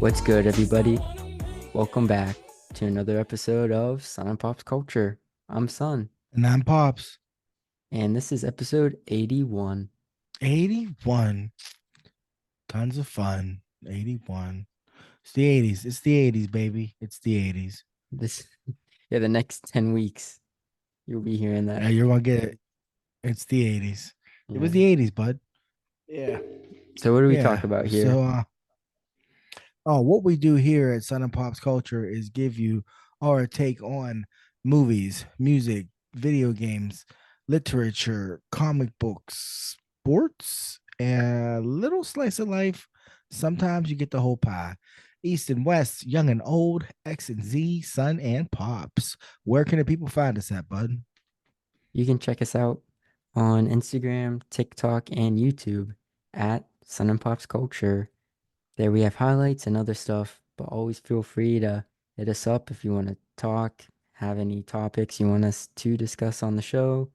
What's good, everybody? Welcome back to another episode of Sun and Pop's Culture. I'm Sun, And I'm Pops. and this is episode 81. 81. Tons of fun. 81. It's the 80s. It's the 80s, baby. It's the 80s. This, yeah, the next 10 weeks, you'll be hearing that. Yeah, you're going to get it. It's the 80s. It Yeah. was the 80s, bud. Yeah. So, what do we talk Yeah. about here? What we do here at Sun and Pops Culture is give you our take on movies, music, video games, literature, comic books, sports, and a little slice of life. Sometimes you get the whole pie. East and West, young and old, X and Z, Sun and Pops. Where can the people find us at, bud? You can check us out on Instagram, TikTok, and YouTube at Sun and Pop's Culture. There we have highlights and other stuff, but always feel free to hit us up if you want to talk, have any topics you want us to discuss on the show,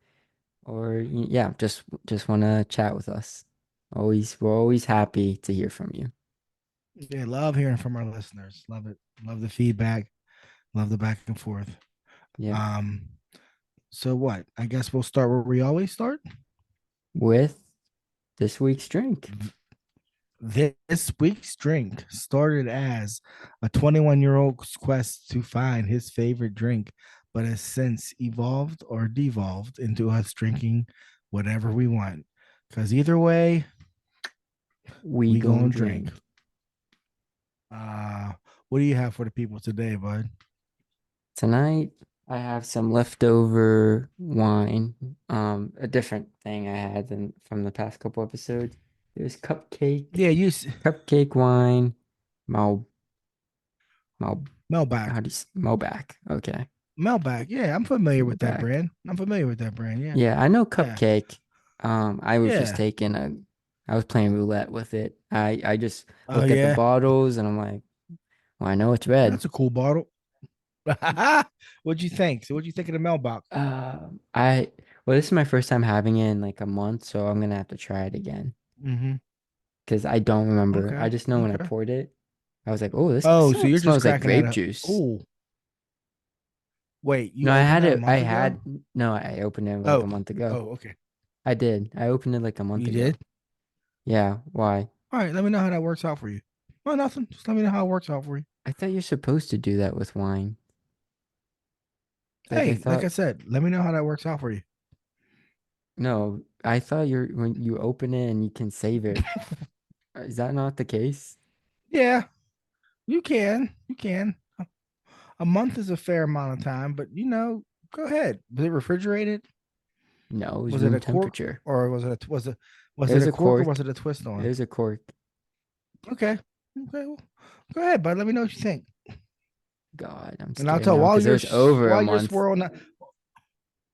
or yeah, just want to chat with us. We're always happy to hear from you. Yeah, love hearing from our listeners. Love it. Love the feedback. Love the back and forth. Yep. Um, so what? I guess we'll start where we always start. With this week's drink. This week's drink started as a 21-year-old's quest to find his favorite drink, but has since evolved or devolved into us drinking whatever we want. Because either way, We we gonna gonna drink. drink. What do you have for the people today, bud? Tonight I have some leftover wine. A different thing I had than from the past couple episodes. It was Yeah, cupcake wine, Mal Mal Melback. how do you Malbec. Okay. Melback. Yeah, I'm familiar with that Malbec. brand. I'm familiar with that brand. Yeah. Yeah, I know Yeah. cupcake. I was just Yeah. taking a I was playing roulette with it. I just Oh look at the yeah. bottles and I'm like, well, I know it's red. That's a cool bottle. What'd you think? So what'd you think of the Melbach? I well, this is my first time having it in like a month, so I'm gonna have to try it again Mm-hmm. because I don't remember. I Okay. just know when I Okay. poured it, I was like, oh, this Oh, so you're just smells like cracking that grape up. juice. Oh, wait, No, you I opened had that a it. I month ago? had no, I opened it like a Oh, month ago. oh, okay. I did. I opened it like a month You ago. did? Yeah, why? All right, let me know how that works out for you. Well, nothing. Just let me know how it works out for you. I thought you're supposed to do that with wine. Like I Hey, like I thought, said, let me know how that works out for you. no, I thought you're when you open it and you can save it. Is that not the case? Yeah, you can. You can. A month is a fair amount of time, but go ahead. Was it refrigerated? No, it was Was it room a cork temperature. or was It it was a a cork or cork. was it a twist It on? was a cork. Okay. Okay. Well, go ahead, bud. Let me know what you think. God, I'm And I'll scared tell now because it was over a while you're month. swirling that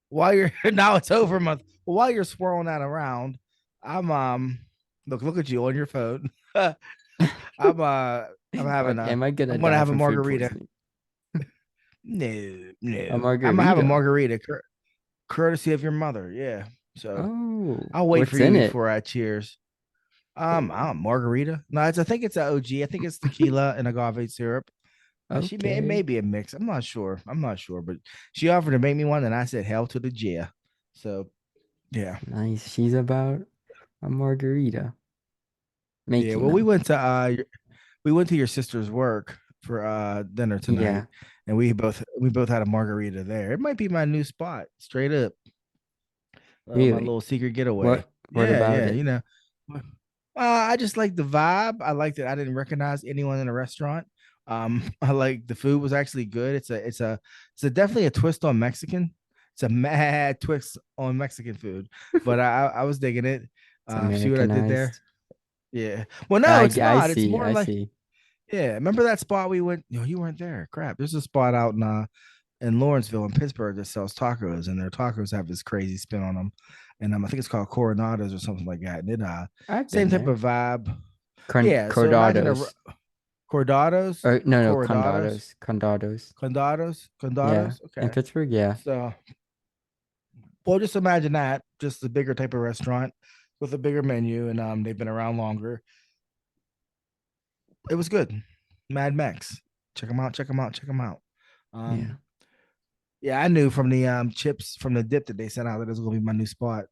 while you're now it's over a month. While you're swirling that around, I'm look at you on your phone. I'm I'm having What, am I gonna I'm gonna die have a from food margarita. poisoning? No, A no. I'm gonna have a margarita. margarita courtesy of your mother. Yeah. So Oh, I'll wait for what's you in it? before I cheers. Margarita. No, I think it's an OG. I think it's tequila and agave syrup. It may Okay. be a mix. I'm not sure. I'm not sure, but she offered to make me one, and I said hell to the yeah. So yeah, Nice. She's about a margarita. yeah. Making Well, them. we went to your sister's work for dinner tonight, Yeah, and we both had a margarita there. It might be my new spot, straight up. My really. little secret getaway. What Yeah, about yeah. it? I just like the vibe. I liked it. I didn't recognize anyone in the restaurant. I like the food was actually good. It's a definitely a twist on Mexican. It's a mad twist on Mexican food, but I was digging it. It's See what I did there? Americanized. Yeah. Well, no, it's I not. It's see. more I like see. yeah. Remember that spot we went? You weren't there. Crap. There's a spot out in Lawrenceville in Pittsburgh that sells tacos, and their tacos have this crazy spin on them. And I think it's called Coronados or something like that. And it I've same been type there. of vibe. Yeah. So imagine a Cordados. Cordados, Or no, Corodados, condados. Yeah, Condados. in Okay. Pittsburgh, yeah. So well, just imagine that, just a bigger type of restaurant with a bigger menu, and they've been around longer. It was good. Mad Max. Check them out. Check them out. Check them out. Yeah. Um, yeah, I knew from the chips from the dip that they sent out that it was gonna be my new spot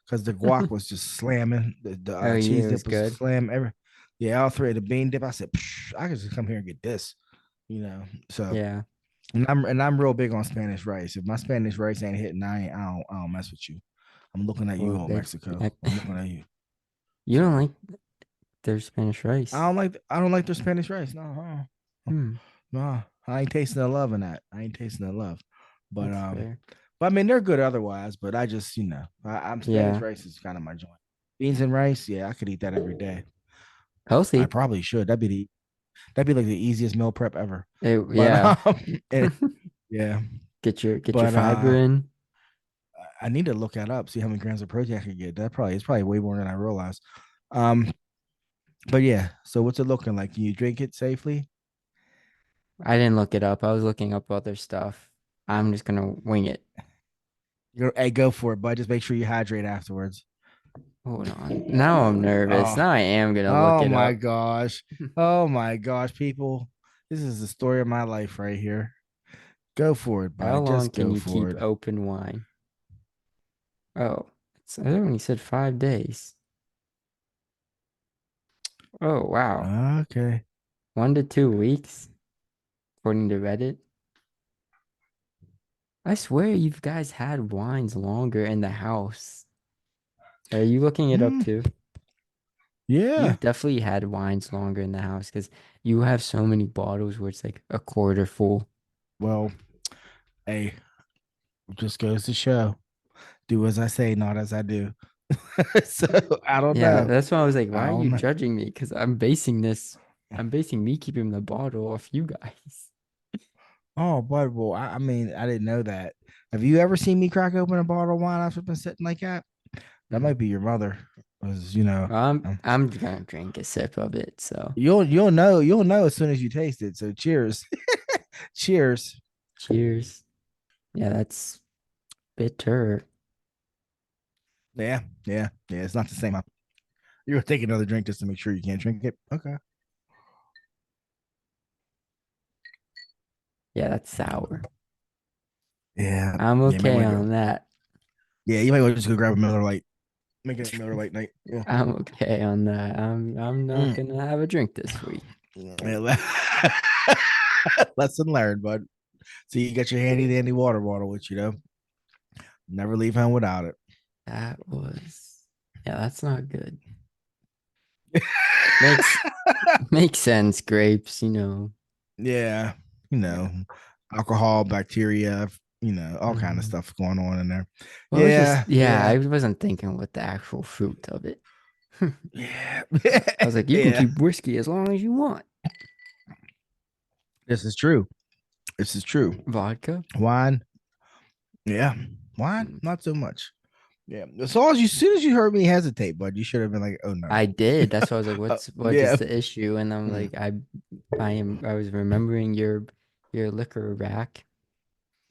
because the guac was just slamming. The Oh yeah, cheese it was dip was good. slam. Yeah, all three. The bean dip. I said, I could just come here and get this. So Yeah. and I'm real big on Spanish rice. If my Spanish rice ain't hitting, I don't mess with you. I'm looking at you, Well, old they. Mexico. I, I'm looking at you. you don't So like their Spanish I rice? don't like I don't like their Spanish rice. No, Hmm. no, I ain't tasting the love in that. I ain't tasting the love. But That's fair. I mean they're good otherwise. But I just I'm Spanish Yeah. rice is kind of my joint. Beans and rice, yeah, I could eat that every day. I Healthy. probably should. That'd be like the easiest meal prep ever. But Yeah. yeah. Get your But fiber in. I need to look that up, see how many grams of protein I can get. It's probably way more than I realized. Um, but yeah. So what's it looking like? Can you drink it safely? I didn't look it up. I was looking up other stuff. I'm just gonna wing it. Hey, go for it, bud. Just make sure you hydrate afterwards. Hold on. Now I'm nervous. Oh, Now I am gonna look oh it my up. gosh. Oh my gosh, people. This is the story of my life right here. Go for it, How bud. long Just can go you for keep it. open wine? Oh, I only said 5 days. Oh, wow. Okay. 1 to 2 weeks, according to Reddit. I swear you guys had wines longer in the house. Are you looking it up Hmm. too? Yeah. You've definitely had wines longer in the house because you have so many bottles where it's like a quarter full. Well, hey, just goes to show. Do as I say, not as I do. So I don't Yeah, know. that's why I was like, I why are you don't know. judging me? Because I'm basing me keeping the bottle off you guys. Oh, but well, I mean, I didn't know that. Have you ever seen me crack open a bottle of wine after been sitting like that? That Hmm. might be your mother. Was Well, I'm um, I'm gonna drink a sip of it. So you'll know as soon as you taste it. So cheers, cheers. cheers. Yeah, that's bitter. Yeah, yeah. It's not the same. You're gonna take another drink just to make sure you can't drink it. Okay. Yeah, that's sour. Yeah, I'm yeah. You might okay want to go. on that. Yeah, you might want to just go grab a Miller Lite. Make it a Miller Lite night. Yeah. I'm okay on that. I'm not Mm. gonna have a drink this week. Yeah, lesson learned, bud. So you got your handy dandy water bottle with you, though. Never leave home without it. That was yeah, that's not good. Makes makes sense, grapes, Yeah, you Yeah. know, alcohol, bacteria, all kind of Mhm. stuff going on in there. Well, it was Yeah, just yeah, yeah, I wasn't thinking with the actual fruit of it. yeah, I was like, you can yeah. keep whiskey as long as you want. This is true. This is true. Vodka? Wine, yeah, wine, Mm. not so much. Yeah, as soon as you heard me hesitate, bud, you should have been like, "Oh no." I did. That's why I was like, what is Yeah. the issue? And I'm Mm. like, I was remembering your liquor rack,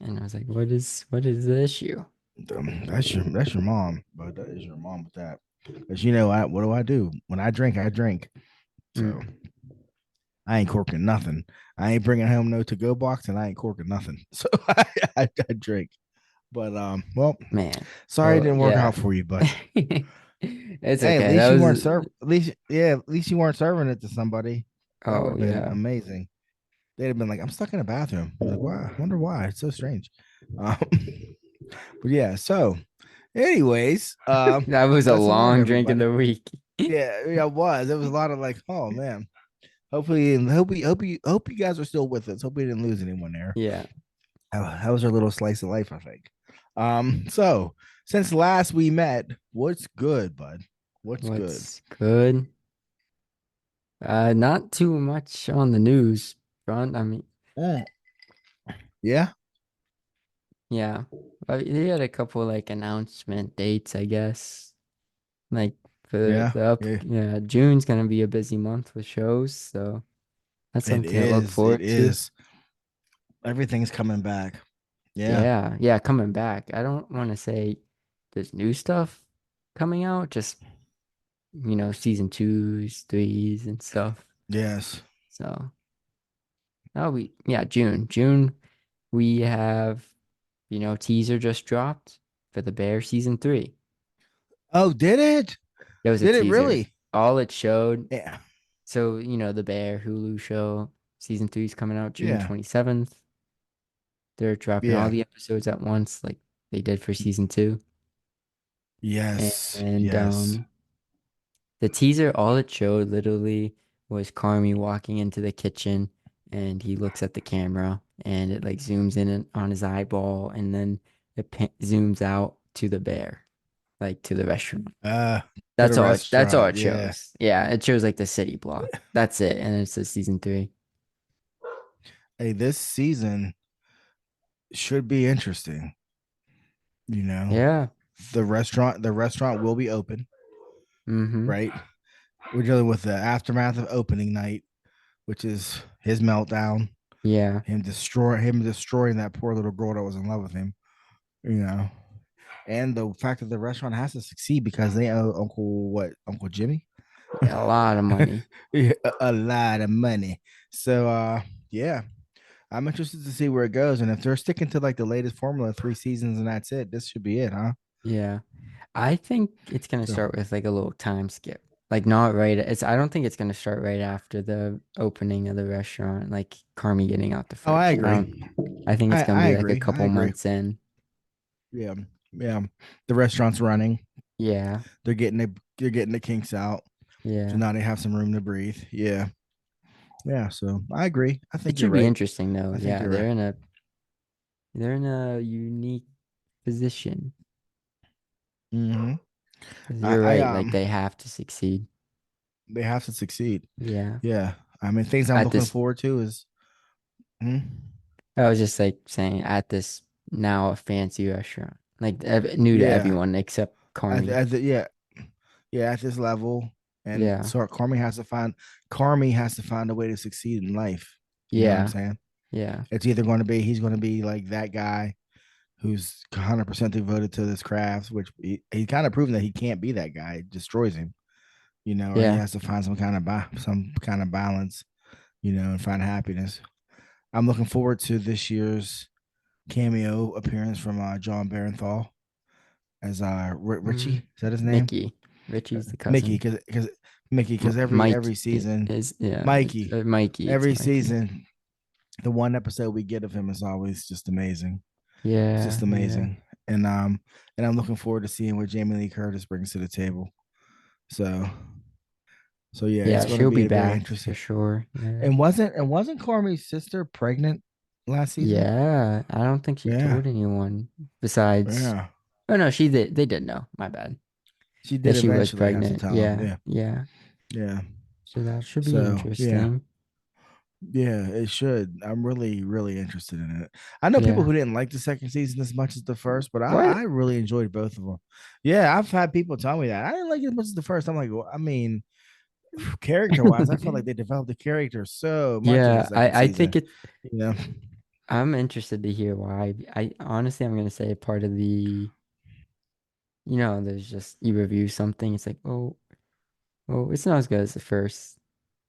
and I was like, what is the issue? That's your mom, but that is your mom with that. Because what do I do when I drink? I drink. So Mm, I ain't corking nothing. I ain't bringing home no to go box, and I ain't corking nothing. So I drink. But well, man. sorry it Well, didn't work out yeah. for you, but It's hey, at okay. least That you weren't was serve. At least you weren't serving it to somebody. That would oh have been yeah. amazing. They'd have been like, "I'm stuck in a bathroom." Like, wow, I wonder why. It's so strange. But yeah. So, anyways, That was a lesson learned, long drink of everybody. the week. Yeah, it was. It was a lot of like, oh man. Hopefully, and hope you guys are still with us. Hope we didn't lose anyone there. Yeah. That was our little slice of life, I think. So since last we met, what's good, bud? What's good? What's good? Not too much on the news front. I mean, Mm. Yeah, yeah. But they had a couple like announcement dates, I guess. Like for yeah, the up, yeah. yeah, June's gonna be a busy month with shows, so that's It something to look is. It forward to. is. Everything's coming back. Yeah. Yeah, yeah, coming back. I don't want to say there's new stuff coming out, just season twos, threes, and stuff. Yes. So. Oh, June. June, we have, teaser just dropped for The Bear season 3. Oh, did it? That was a Did it teaser. really? All it showed. Yeah. So, The Bear Hulu show season 3 is coming out June Yeah. 27th. They're dropping all Yeah. the episodes at once, like they did for season 2. Yes. And Yes. the teaser, all it showed literally was Carmi walking into the kitchen and he looks at the camera and it like zooms in on his eyeball and then it zooms out to the bear, like to the restaurant. Uh, to That's the all that's all restaurant. it Yeah. shows. Yeah, it shows like the city block. That's it. And it says season 3. Hey, this season should be interesting. You know, Yeah. the restaurant will be open, Mm-hmm. right? We're dealing with the aftermath of opening night, which is his meltdown, Yeah. him destroying that poor little girl that was in love with him, you know. And the fact that the restaurant has to succeed because they owe Uncle Jimmy? A lot of money. Yeah, a lot of money. So yeah, I'm interested to see where it goes. And if they're sticking to like the latest formula, 3 seasons and that's it, this should be it, huh? Yeah. I think it's gonna So, start with like a little time skip. Like not right. I don't think it's gonna start right after the opening of the restaurant, like Carmi getting out the oh, I fridge. agree. I think it's I gonna I be like a agree. I couple agree. months in. Yeah, yeah. The restaurant's running. Yeah. They're getting the kinks out. So Yeah. now they have some room to breathe. Yeah, yeah. So I agree. I It think you're should be right. interesting though. I think Yeah, you're right. they're in a unique position. Hmm. 'Cause I, you're I right, like they have to succeed. they have to succeed. Yeah. Yeah. I mean, things I'm At looking this forward to is, hmm? I was just like saying at this now a fancy restaurant. Like new to Yeah. everyone except Carmi. Yeah, yeah. At this level, and Yeah. so Carmi has to find a way to succeed in life. You know what I'm Yeah. saying? Yeah. It's either going to be he's going to be like that guy who's 100% devoted to this craft, which he kind of proven that he can't be that guy. It destroys him, or he Yeah. has to find some kind of balance, and find happiness. I'm looking forward to this year's cameo appearance from John Barenthal as Richie. Mm, Is that his name? Mickey. Richie's the Mickey, cousin. because Mickey, because every Mike every season, yeah, Mikey, Mikey. It's every Mikey. season, the one episode we get of him is always just amazing. It's just Yeah, yeah. amazing, and I'm looking forward to seeing what Jamie Lee Curtis brings to the table. So, so yeah, it's Yeah, going to she'll be be a very back for interesting. sure. Yeah. And wasn't Carmi's sister pregnant last season? Yeah, I don't think she Yeah, told anyone besides. yeah. Oh no, she did. They did know. My bad. She That did she was eventually have to pregnant. tell him. Yeah, Yeah, yeah. yeah. So that should be So yeah, interesting. yeah, it should. I'm really, really interested in it. I know people Yeah. who didn't like the second season as much as the first, but I What? really enjoyed both of them. Yeah, I've had people tell me that I didn't like it as much as the first. I'm like, well, I mean, character wise, I felt like they developed the character so much in the Yeah, second I season. think it. You know, I'm interested to hear why. I honestly, I'm gonna say part of there's just you review something, it's like, oh, it's not as good as the first,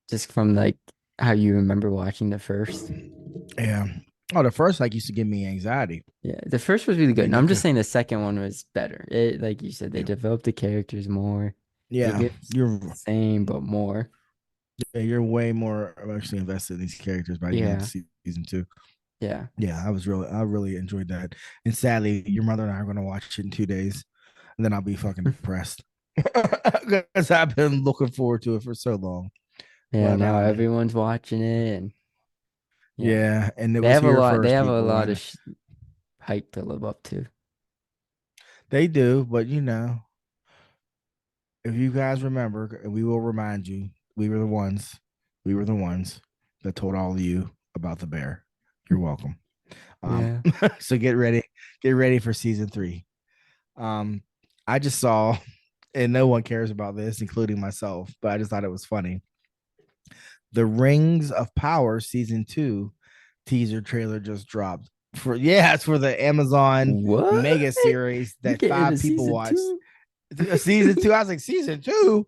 just from like how you remember watching the first. yeah. Oh, the first like used to give me anxiety. Yeah, the first was really good. Like And you I'm just could, saying the second one was better. It, like you said, they yeah, developed the characters more. It yeah. was You're the same but more. yeah, you're way more emotionally invested in these characters by the end of Yeah, season two. yeah. Yeah, I really enjoyed that. And sadly, your mother and I are going to watch it in 2 days, and then I'll be fucking depressed because I've been looking forward to it for so long. Yeah, But now everyone's watching it and yeah. yeah, and it They was have a here lot they first, have a people. lot of And hype to live up to. they do, but if you guys remember, and we will remind you, we were the ones, we were the ones that told all of you about the bear. You're welcome. Um, Yeah. so get ready for season 3. Um, I just saw, and no one cares about this, including myself, but I just thought it was funny. The Rings of Power season 2 teaser trailer just dropped. It's for the Amazon What? mega series You that get into 5 people season watched. two? Season 2, I was like, season 2.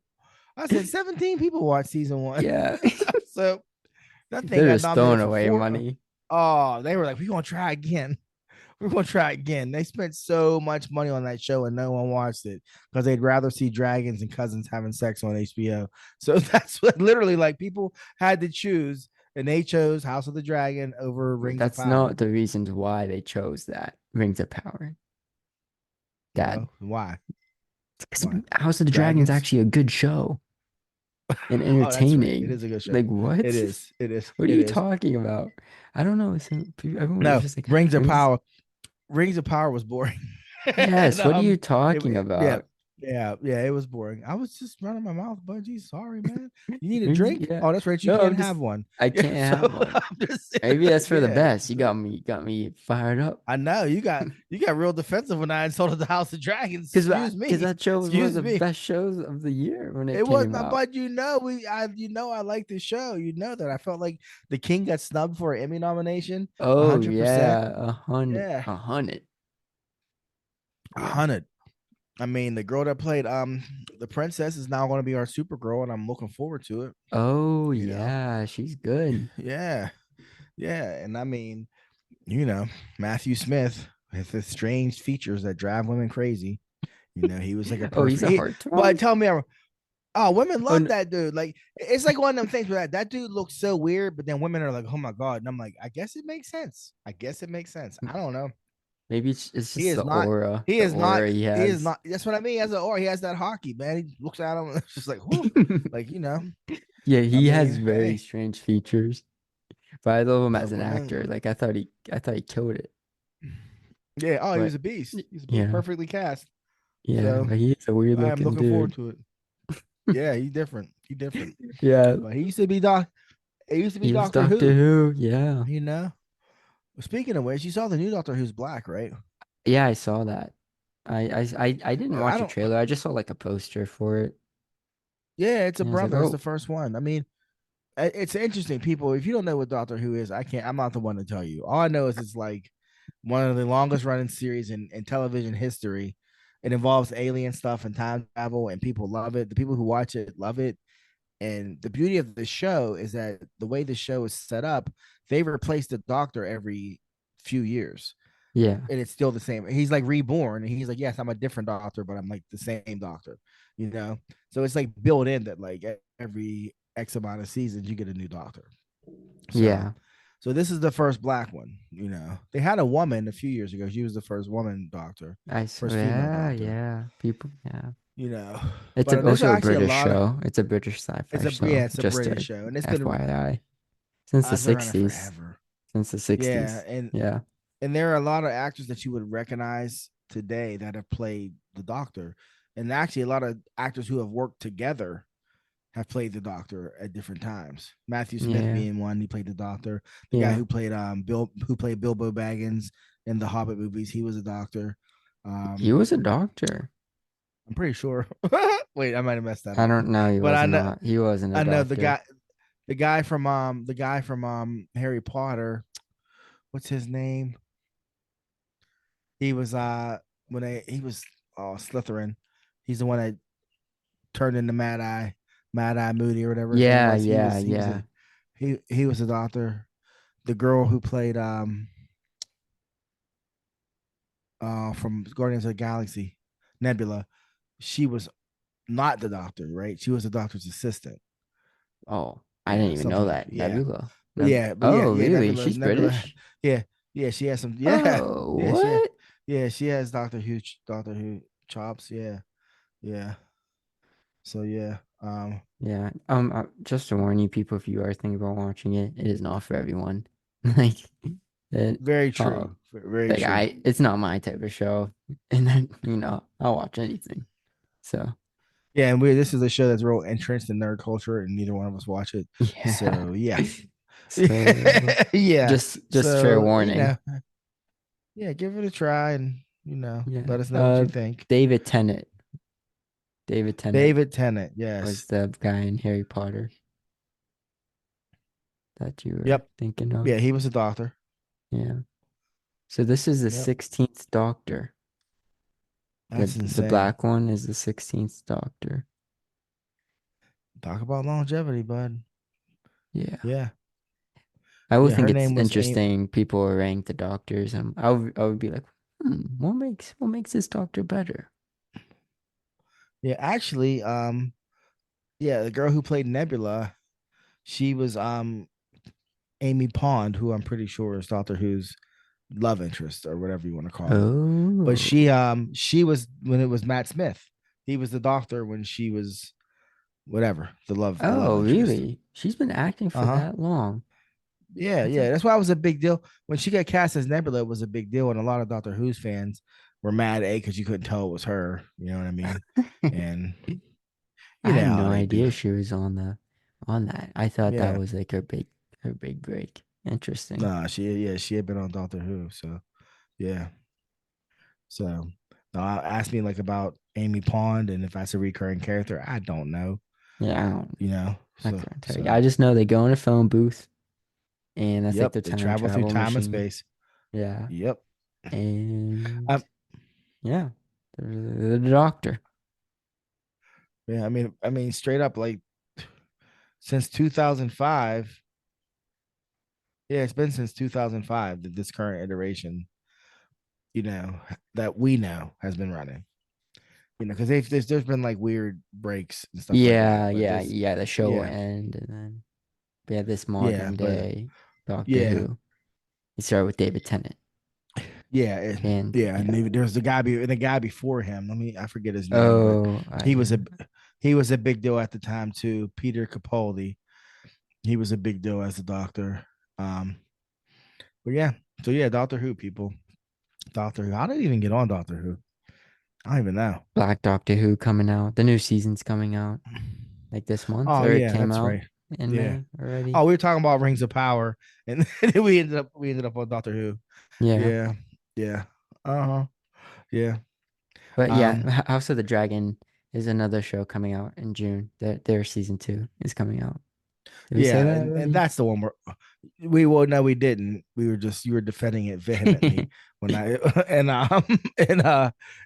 I said 17 people watched season 1. Yeah. So That thing They're got just throwing nominated for away four. money. Oh, they were like, we're gonna try again. We're gonna try again. They spent so much money on that show and no one watched it because they'd rather see dragons and cousins having sex on HBO. So that's what literally like people had to choose, and they chose House of the Dragon over But Rings of that's Power. not the reasons why they chose that Rings of Power. That Well, why? 'cause Why? House of the Dragon is Dragons? actually a good show and Oh, that's right. It entertaining. is a good show. Like It what? is. It is. What are It you is. talking about? I don't know. Everyone was No, just like Rings of Rings. Power. Rings of Power was boring. and Yes. What are you talking yeah, about? yeah, it was boring. I was just running my mouth, Budgie. Sorry, man. You need a Rings, drink? yeah. Oh, that's right. You No, can't I'm have just. one. I Yeah, can't so have one. I'm just Maybe that's for the yeah. best. You got me fired up. I know you got real defensive when I insulted the House of Dragons. Because that show was one of Excuse the me. best shows of the year when it It was came not, out. but I like the show. You know that I felt like the King got snubbed for an Emmy nomination. Oh 100%. yeah, 100, Yeah, 100. a Yeah. hundred. I mean, the girl that played the princess is now going to be our Supergirl, and I'm looking forward to it. Oh You know, yeah, she's good. yeah, yeah, and I mean, you know, Matthew Smith with his strange features that drive women crazy. He was like a Oh, he's perfect. a But heartthrob. tell me, oh, women Oh love no, that dude. Like, it's like one of them things where that dude looks so weird, but then women are like, oh my god, and I'm like, I guess it makes sense. I guess it makes sense. I don't know. maybe it's He just is not. He the is not. aura he He is has. not. That's what I mean. He has that hockey man. He looks at him and it's just like, whoo, like Yeah, I he mean, has very hey, strange features, but I love him but as an women, actor. Like I thought he killed it. yeah. Oh, he was But a beast. He's a beast, yeah, perfectly cast. yeah, So but he is a weird I am looking looking forward dude. to it. Yeah, he's different. He's different. Yeah, But he used to be doc. It used to be he was Doctor Doctor Who. Who. Yeah, You know. Speaking of which, you saw the new Doctor Who's black, right? yeah, I saw that. I didn't I watch a don't. trailer. I just saw like a poster for it. Yeah, it's a And I was like, brother. It's the oh, first one. I mean, it's interesting. People, if you don't know what Doctor Who is, I can't. I'm not the one to tell you. All I know is it's like one of the longest running series in television history. It involves alien stuff and time travel, and people love it. The people who watch it love it. And the beauty of the show is that the way the show is set up, they replace the Doctor every few years, yeah, and it's still the same. He's like reborn, and he's like, yes, I'm a different Doctor, but I'm like the same Doctor. You know, so it's like built in that like every X amount of seasons you get a new Doctor. So yeah. this is the first black one. They had a woman a few years ago. She was the first woman doctor, I saw. first female Yeah, doctor. yeah. People. Yeah. You know, It's but there's also a actually a British lot of. show. It's a British It's sci-fi a yeah, show. it's a Just British a show, and it's been FYI. Since the it's been running 60s. forever. Since the Yeah, 60s. and Yeah. there are a lot of actors that you would recognize today that have played the Doctor, and actually a lot of actors who have worked together have played the Doctor at different times. Matthew Smith Yeah. being one, he played the Doctor. The guy Yeah. who played who played Bilbo Baggins in the Hobbit movies, he was a Doctor. He Um, was a doctor. I'm pretty sure. Wait, I might have messed that I up. don't know. He But wasn't he wasn't a I know doctor. the guy from Harry Potter. What's his name? He was when he was Slytherin. He's the one that turned into Mad Eye Moody or whatever his name Yeah, was. yeah, yeah. He was a doctor. The girl who played from Guardians of the Galaxy, Nebula, she was not the doctor, right? She was the doctor's assistant. Oh, I didn't Yeah, even know something. that. Yeah, Nebula. but Oh, yeah, really? She's Nebula. British? Yeah, yeah, she has some. Yeah, Oh, yeah, what? she has Doctor Who chops. Yeah, yeah. So yeah, Yeah. Just to warn you people, if you are thinking about watching it, it is not for everyone. Like it. very Uh, true, very like true. it's not my type of show, and then I'll watch anything. So Yeah, and this is a show that's real entrenched in nerd culture, and neither one of us watch it. yeah. So yeah, So yeah. just fair So warning. yeah, give it a try, and Yeah. let us know what you think. David Tennant. David Tennant David Tennant, was yes, the guy in Harry Potter that you were yep, thinking of. yeah, he was a doctor. Yeah. So this is the Yep, 16th Doctor. that's The insane. black one is the 16th Doctor. Talk about longevity, bud. Yeah. Yeah, I always Yeah, think her it's name was Amy. interesting. People rank the doctors, and I would be like, what makes this doctor better? Yeah, actually, yeah, the girl who played Nebula, she was Amy Pond, who I'm pretty sure is Doctor Who's love interest or whatever you want to call it. But Oh, she was when it was Matt Smith. He was the doctor when she was whatever, the love oh, interest. really? She's been acting for Uh-huh. that long. Yeah, That's a yeah. That's why it was a big deal. When she got cast as Nebula, it was a big deal. And a lot of Doctor Who's fans were mad, A, because you couldn't tell it was her. You know what I mean? And I you know had how no they do. idea she was on that. I thought that Yeah. was like her big break. Interesting. Nah, she had been on Doctor Who. So yeah. So no, ask me like about Amy Pond and if that's a recurring character. I don't know. Yeah, I don't You know. I So couldn't tell you. so I just know they go in a phone booth and that's like yep, their they time travel through travel time and machine. space. Yeah. Yep. And Um, yeah, they're the doctor. yeah, I mean, straight up, like since 2005. Yeah, it's been since 2005 that this current iteration, you know, that we know has been running. You know, because there's been like weird breaks and stuff like that. But this, Yeah. The show will yeah, end and then yeah, this yeah, modern but day Doctor yeah, Who. It started with David Tennant. yeah, And yeah. And yeah. there's the guy before him. I forget his name, but Oh, he was a yeah. he was a big deal at the time too. Peter Capaldi, he was a big deal as a doctor. Um, but yeah, so yeah, Doctor Who people, Doctor Who. I didn't even get on Doctor Who. I don't even know. Black Doctor Who coming out. The new season's coming out like this month, Oh or it yeah, came that's out right. in Yeah. May already. Oh, we were talking about Rings of Power, and then we ended up on Doctor Who. Yeah. Yeah, yeah, uh-huh, yeah. But yeah, Um, House of the Dragon is another show coming out in June. Their season 2 is coming out. Did we say yeah, that and already? that's the one where we well, no, we didn't. We were just you were defending it vehemently when I and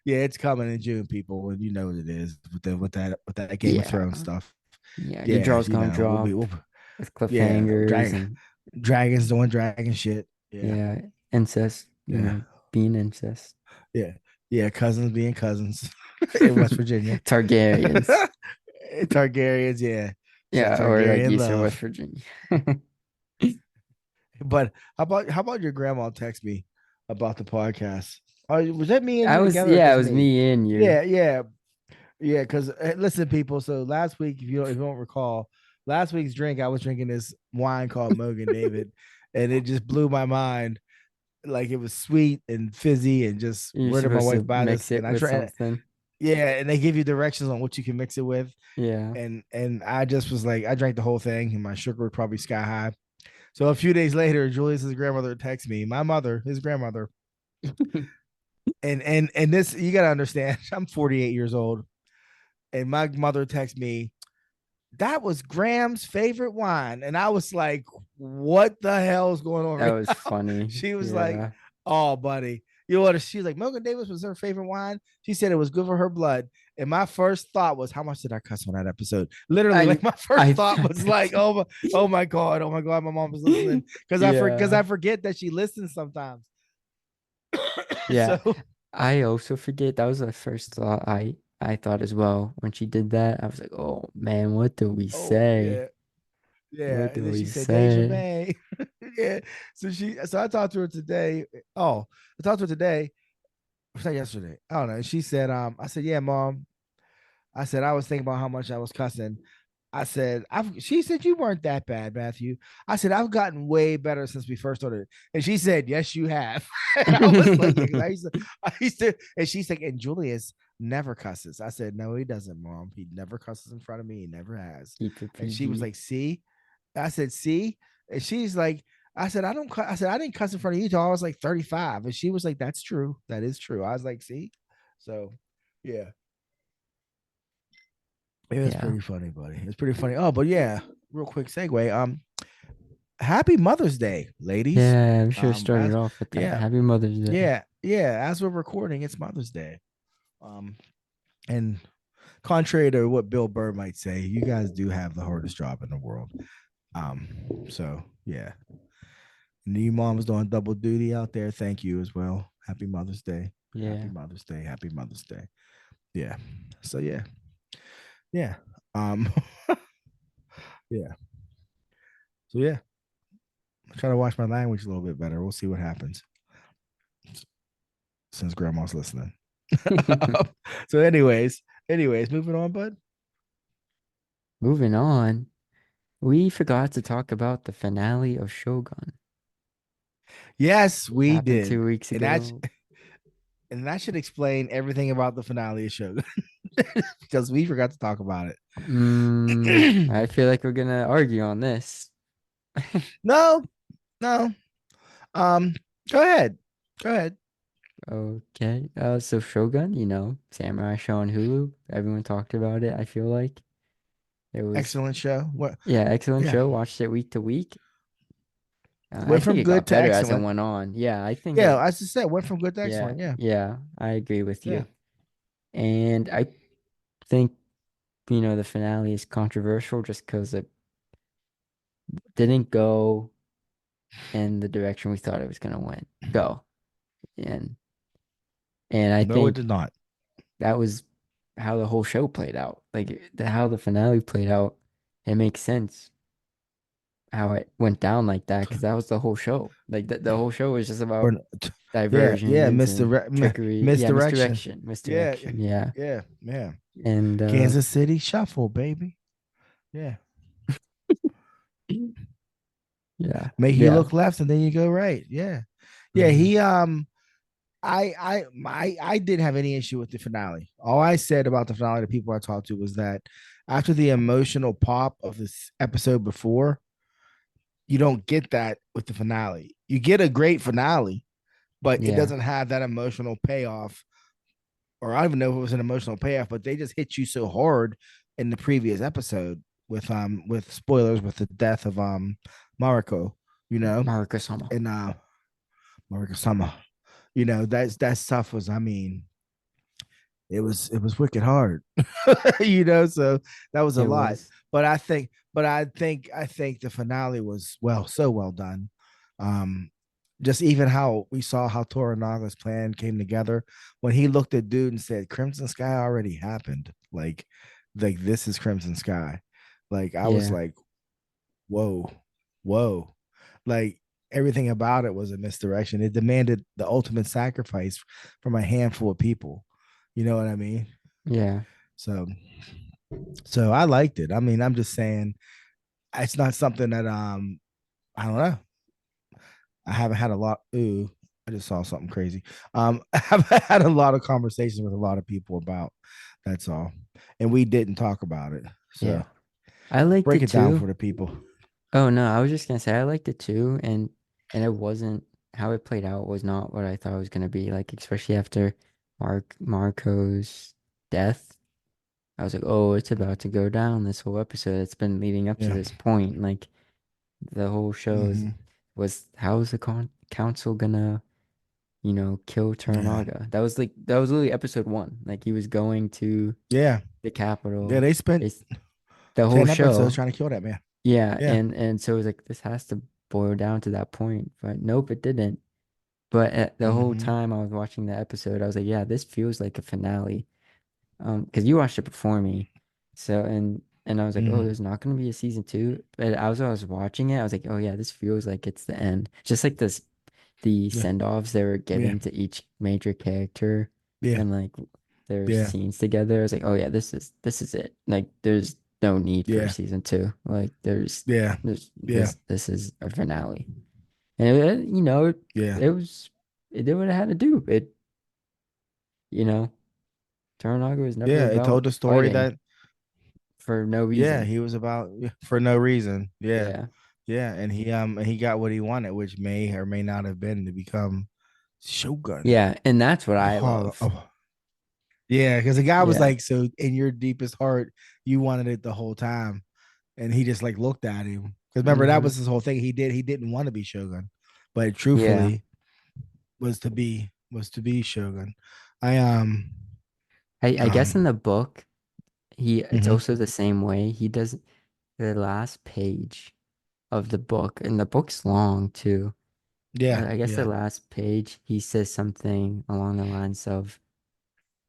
yeah, it's coming in June, people, and you know what it is with that Game of Yeah. Thrones stuff. Yeah. Your Yeah, jaw's you gonna know, drop with yeah, cliffhangers and dragons doing dragon shit. Yeah, yeah, incest, yeah. being incest. Yeah. Yeah. Cousins being cousins in West Virginia. Targaryens. Targaryens. Yeah. It's that Yeah, or like Targaryen Eastern West love. Virginia. But how about your grandma text me about the podcast? Oh, was that me and I you was, together or yeah, it just was me? me and you. Yeah. Yeah. Yeah. Because listen, people. So last week, if you don't recall, last week's drink, I was drinking this wine called Mogan David, and it just blew my mind. Like it was sweet and fizzy, and just You're where did my supposed wife to buy this? mix And it I with tried. something. Yeah, and they give you directions on what you can mix it with. Yeah. And I just was like, I drank the whole thing, and my sugar was probably sky high. So a few days later, Julius's grandmother texts me, my mother, his grandmother, and this you gotta understand, I'm 48 years old, and my mother texts me, that was Graham's favorite wine, and I was like, what the hell is going on That right was now? funny. She was like, Yeah. oh, buddy. You know what? She's like, Milton Davis was her favorite wine. She said it was good for her blood. And my first thought was, how much did I cuss on that episode? Literally, like I my first I thought thought was that like, too. oh my god, my mom was listening because Yeah. I forget that she listens sometimes. Yeah. So I also forget that was the first thought I thought as well when she did that. I was like, "Oh man, what do we oh say? yeah, yeah. What And do then we she said Deja say?" May. Yeah. So I talked to her today. Oh, I talked to her today. Was that yesterday? I don't know. And she said, I said, yeah, mom. I said, I was thinking about how much I was cussing. I said, she said, you weren't that bad, Matthew. I said, I've gotten way better since we first started. And she said, yes, you have. And I was like, yeah, because and she's like, and Julius never cusses. I said, no, he doesn't, mom. He never cusses in front of me. He never has. Keep it And she was PG. like, see? I said, see? And she's like, I said, I said, I didn't cuss in front of you till I was like 35. And she was like, that's true. That is true. I was like, see? So, yeah. It was Yeah. pretty funny, buddy. It's pretty funny. Oh, but yeah, real quick segue. Happy Mother's Day, ladies. Yeah, we should have started As off with that. yeah, Happy Mother's Day. yeah. As we're recording, it's Mother's Day. Um, and contrary to what Bill Burr might say, you guys do have the hardest job in the world. So yeah. And you moms doing double duty out there, thank you as well. Happy Mother's Day. Happy Yeah. Mother's Day. Happy Mother's Day. Yeah. So yeah. Yeah. Um yeah. So yeah. I'm trying to watch my language a little bit better. We'll see what happens since grandma's listening. So anyways, moving on, bud. Moving on, we forgot to talk about the finale of Shogun. Yes, we Happened did. 2 weeks And that's ago. and that should explain everything about the finale of Shogun because we forgot to talk about it. I feel like we're gonna argue on this. No, no. Um, go ahead. Go ahead. Okay. So Shogun, Samurai Show on Hulu. Everyone talked about it, I feel like. It was, Excellent show. What? yeah, excellent Yeah, show. Watched it week to week. I went think from it good got to better as it excellent. went on. Yeah, I think Yeah, as I said, went from good to yeah, excellent. Yeah, yeah, I agree with yeah. you. And I think, the finale is controversial just because it didn't go in the direction we thought it was gonna go. And and I No, it think did not. that was how the whole show played out. Like how the finale played out, it makes sense how it went down like that because that was the whole show. Like the whole show was just Or, about yeah, diversions and misdirect, trickery. Yeah, misdirection. misdirection, Yeah, misdirection. Yeah. yeah, yeah. And Kansas City Shuffle, baby. Yeah, yeah, make you yeah, look left and then you go right. Yeah, yeah. mhm, I didn't have any issue with the finale. All I said about the finale to people I talked to was that after the emotional pop of this episode before, you don't get that with the finale. You get a great finale, but it yeah. doesn't have that emotional payoff. Or I don't even know if it was an emotional payoff, but they just hit you so hard in the previous episode with spoilers with the death of Mariko, you know, Marcus Homo. and Mariko Sama. You know, that stuff was, I mean, it was wicked hard. So that was a It lot. was. But I think the finale was so well done. Um just even how we saw how Toranaga's plan came together when he looked at dude and said Crimson Sky already happened. Like this is Crimson Sky. Like I was Yeah, like, whoa, whoa. Like everything about it was a misdirection. It demanded the ultimate sacrifice from a handful of people. You know what I mean? yeah, So so I liked it. I mean, I'm just saying it's not something that I don't know. I haven't had a lot. Ooh, I just saw something crazy. I haven't had a lot of conversations with a lot of people about. That's all, and we didn't talk about it. yeah. So I liked break it it down too. for the people. Oh no, I was just gonna say I liked it too, and it wasn't how it played out was not what I thought it was gonna be. Like especially after Marco's death, I was like, oh, it's about to go down this whole episode. It's been leading up to Yeah. this point. Like the whole show Hmm. was how is the council gonna, kill Yeah. Toranaga? That was literally episode one. Like he was going to Yeah. the Yeah. capital. They spent It's the whole 10 episodes show. trying to kill that man. Yeah, Yeah. and so it was like this has to boil down to that point, but nope, it didn't. But the whole Hmm. time I was watching the episode, I was like, yeah, this feels like a finale. Because you watched it before me, so and I was like, oh, Hmm. there's not gonna be a season two. But as I was watching it, I was like, oh yeah, this feels like it's the end. Just like the Yeah. send-offs they were Yeah. giving to each major character, Yeah. and like their Yeah. scenes together. I was like, oh yeah, this is it. Like there's no need for a Yeah. season two. Like Yeah. there's Yeah. this is a finale, and Yeah. it was it did what it had to do. You know, Toranaga was never Yeah. It told about the story fighting that for no yeah, reason. he was about for no reason. Yeah. Yeah. Yeah. And he got what he wanted, which may or may not have been to become Shogun. Yeah, and that's what I Oh, love. oh. Yeah, because the guy was Yeah. like, so in your deepest heart, you wanted it the whole time. And he just like looked at him. Because remember, that Hmm. was his whole thing. He didn't want to be Shogun, but Yeah. truthfully was to be Shogun. I I guess in um the book, it's mhm. also the same way. He does the last page of the book, and the book's long too. Yeah, I guess the yeah. last page, he says something along the lines of,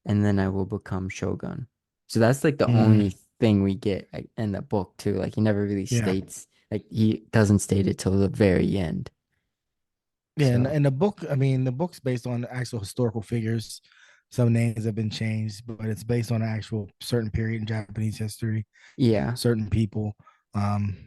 and then I will become Shogun. So that's like the Mm, only thing we get in the book too. Like he never really yeah. states, like he doesn't state it till the very end. Yeah, So and the book, I mean, the book's based on actual historical figures. Some names have been changed, but it's based on an actual certain period in Japanese history, yeah, certain people.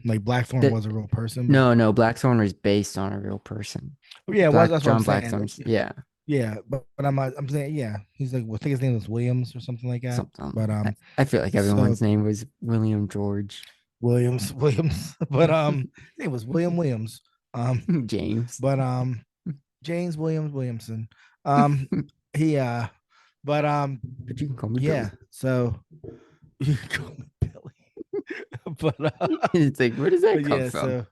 Like Blackthorn the was a real person, but no, Blackthorn was based on a real person. yeah, well, that's what I'm John saying. Blackthorn's, yeah, Yeah, but I'm saying, yeah, he's like, well, I think his name was Williams or something like that. something. But I feel like so everyone's name was William George Williams, but his name was William Williams. Um, James. but James Williams Williamson. Um, he but But you can call me yeah. Billy. So you can call me Billy, It's like, where does that but come yeah. from? So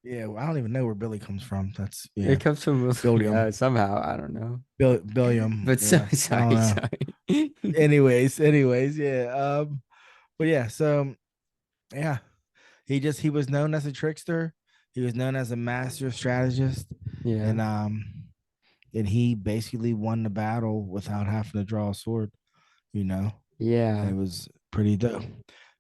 yeah, well, I don't even know where Billy comes from. That's It yeah, comes from Billiam, somehow. I don't know. Billiam. But so Yeah, I don't sorry, know. sorry. Anyways, yeah. But yeah. So yeah, he was known as a trickster. He was known as a master strategist, Yeah. and and he basically won the battle without having to draw a sword. You know, and Yeah. it was pretty dope.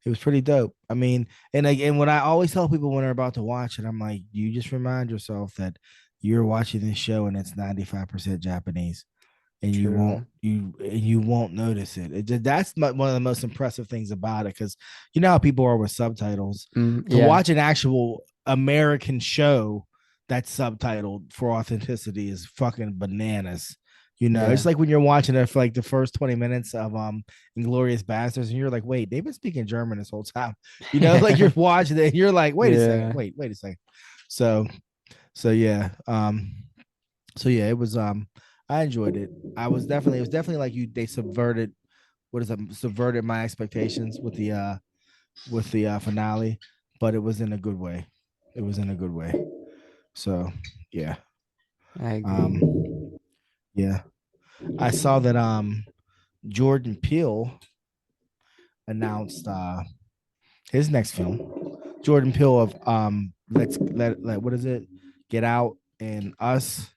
It was pretty dope. I mean, and again, what I always tell people when they're about to watch it, I'm like, you just remind yourself that you're watching this show and it's 95% Japanese, and True. you won't notice it. That's one of the most impressive things about it, because you know how people are with subtitles. To Yeah. watch an actual American show that's subtitled for authenticity is fucking bananas. You know, it's Yeah. like when you're watching it for like the first 20 minutes of Inglorious Bastards, and you're like, wait, they've been speaking German this whole time. You know, like you're watching it, and you're like, wait a second, Yeah. wait a second. So so yeah. So yeah, it was I enjoyed it. It was definitely like you they subverted what is it, subverted my expectations with the finale, but it was in a good way. It was in a good way. So yeah. I agree. Um yeah. I saw that Jordan Peele announced his next film. Jordan Peele of let what is it? Get Out and Us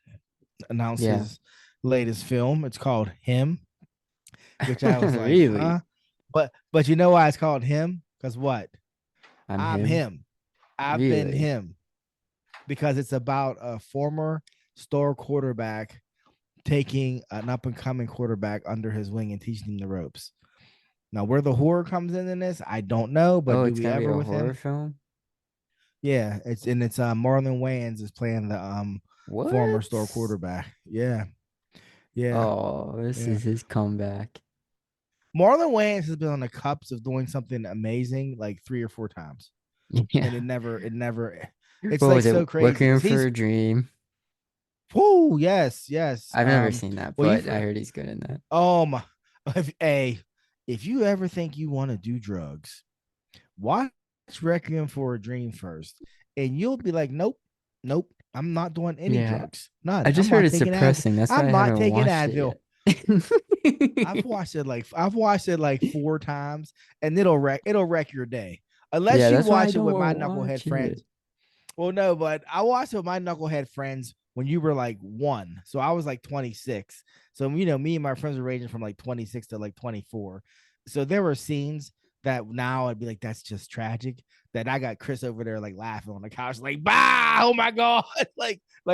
announced Yeah. his latest film. It's called Him, which I was like, Really? huh? But you know why it's called Him? Because what? I'm I'm him. him. I've been Really? him. Because it's about a former star quarterback taking an up and coming quarterback under his wing and teaching him the ropes. Now, where the horror comes in this, I don't know, but Oh, do it's we gonna be ever a with horror him? film? Yeah, it's Marlon Wayans is playing the former star What? quarterback. Yeah, yeah, Oh, this yeah. is his comeback. Marlon Wayans has been on the cups of doing something amazing like 3 or 4 times, and Yeah. it never. It's What like was it? so crazy Requiem because for he's a Dream. whoo yes yes. I've never seen that, Well but you've I heard he's good in that. my if you ever think you want to do drugs, watch Requiem for a Dream first, and you'll be like, nope, nope, I'm not doing any Yeah. drugs. I None. just I'm heard not it's taking Advil. depressing. That's why I'm I not haven't taking watched it Advil. yet. I've watched it like 4 times, and it'll wreck your day unless Yeah, you that's why I watch it don't with want to my knucklehead watch it. friends. Well, no, but I watched it with my knucklehead friends when you were like 1, so I was like 26. So you know, me and my friends were ranging from like 26 to like 24. So there were scenes that now I'd be like, that's just tragic. That I got Chris over there like laughing on the couch, like, bah, oh my god,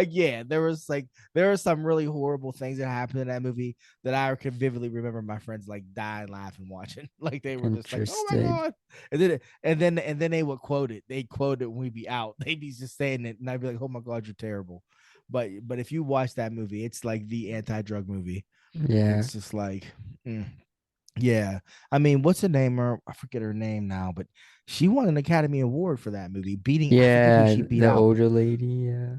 yeah, there were some really horrible things that happened in that movie that I can vividly remember my friends like dying laughing watching. Like they were just like, oh my Interested. god. And then they would quote it. They quote it when we be out. They'd be just saying it, and I'd be like, "Oh my god, you're terrible." But if you watch that movie, it's like the anti-drug movie. Yeah. It's just like, mm, yeah. I mean, what's her name? I forget her name now, but she won an Academy Award for that movie, beating I forget who Yeah, she beat the out. older lady, yeah.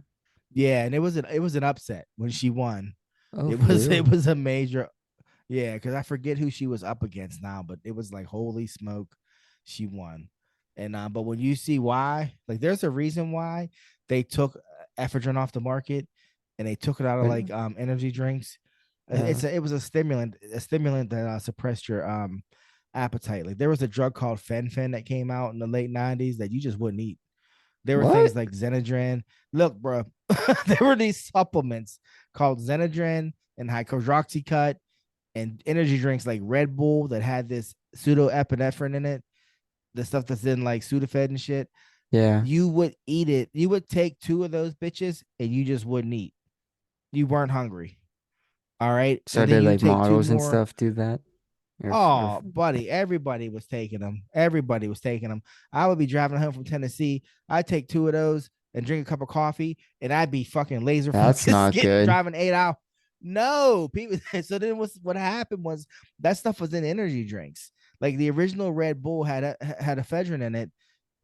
Yeah, and it was an upset when she won. Oh, for It real? was a major yeah, because I forget who she was up against now, but it was like holy smoke, she won. And but when you see why, like there's a reason why they took ephedrine off the market and they took it out of What? like energy drinks. Uh, It was a stimulant that suppressed your appetite. Like there was a drug called fen that came out in the late 90s that you just wouldn't eat. There were What? things like Xenadrin. Look, bro, there were these supplements called Xenadrin and hydroxycut and energy drinks like Red Bull that had this pseudoepinephrine in it, the stuff that's in like Sudafed and shit. Yeah. You would eat it. You would take two of those bitches and you just wouldn't eat. You weren't hungry. All right. So And then did you like take two models and more. stuff do that? Or Oh, buddy, everybody was taking them. Everybody was taking them. I would be driving home from Tennessee. I'd take two of those and drink a cup of coffee, and I'd be fucking laser that's focused, not getting good. driving 8 hours. No, people. So then what happened was that stuff was in energy drinks. Like the original Red Bull had ephedrine in it,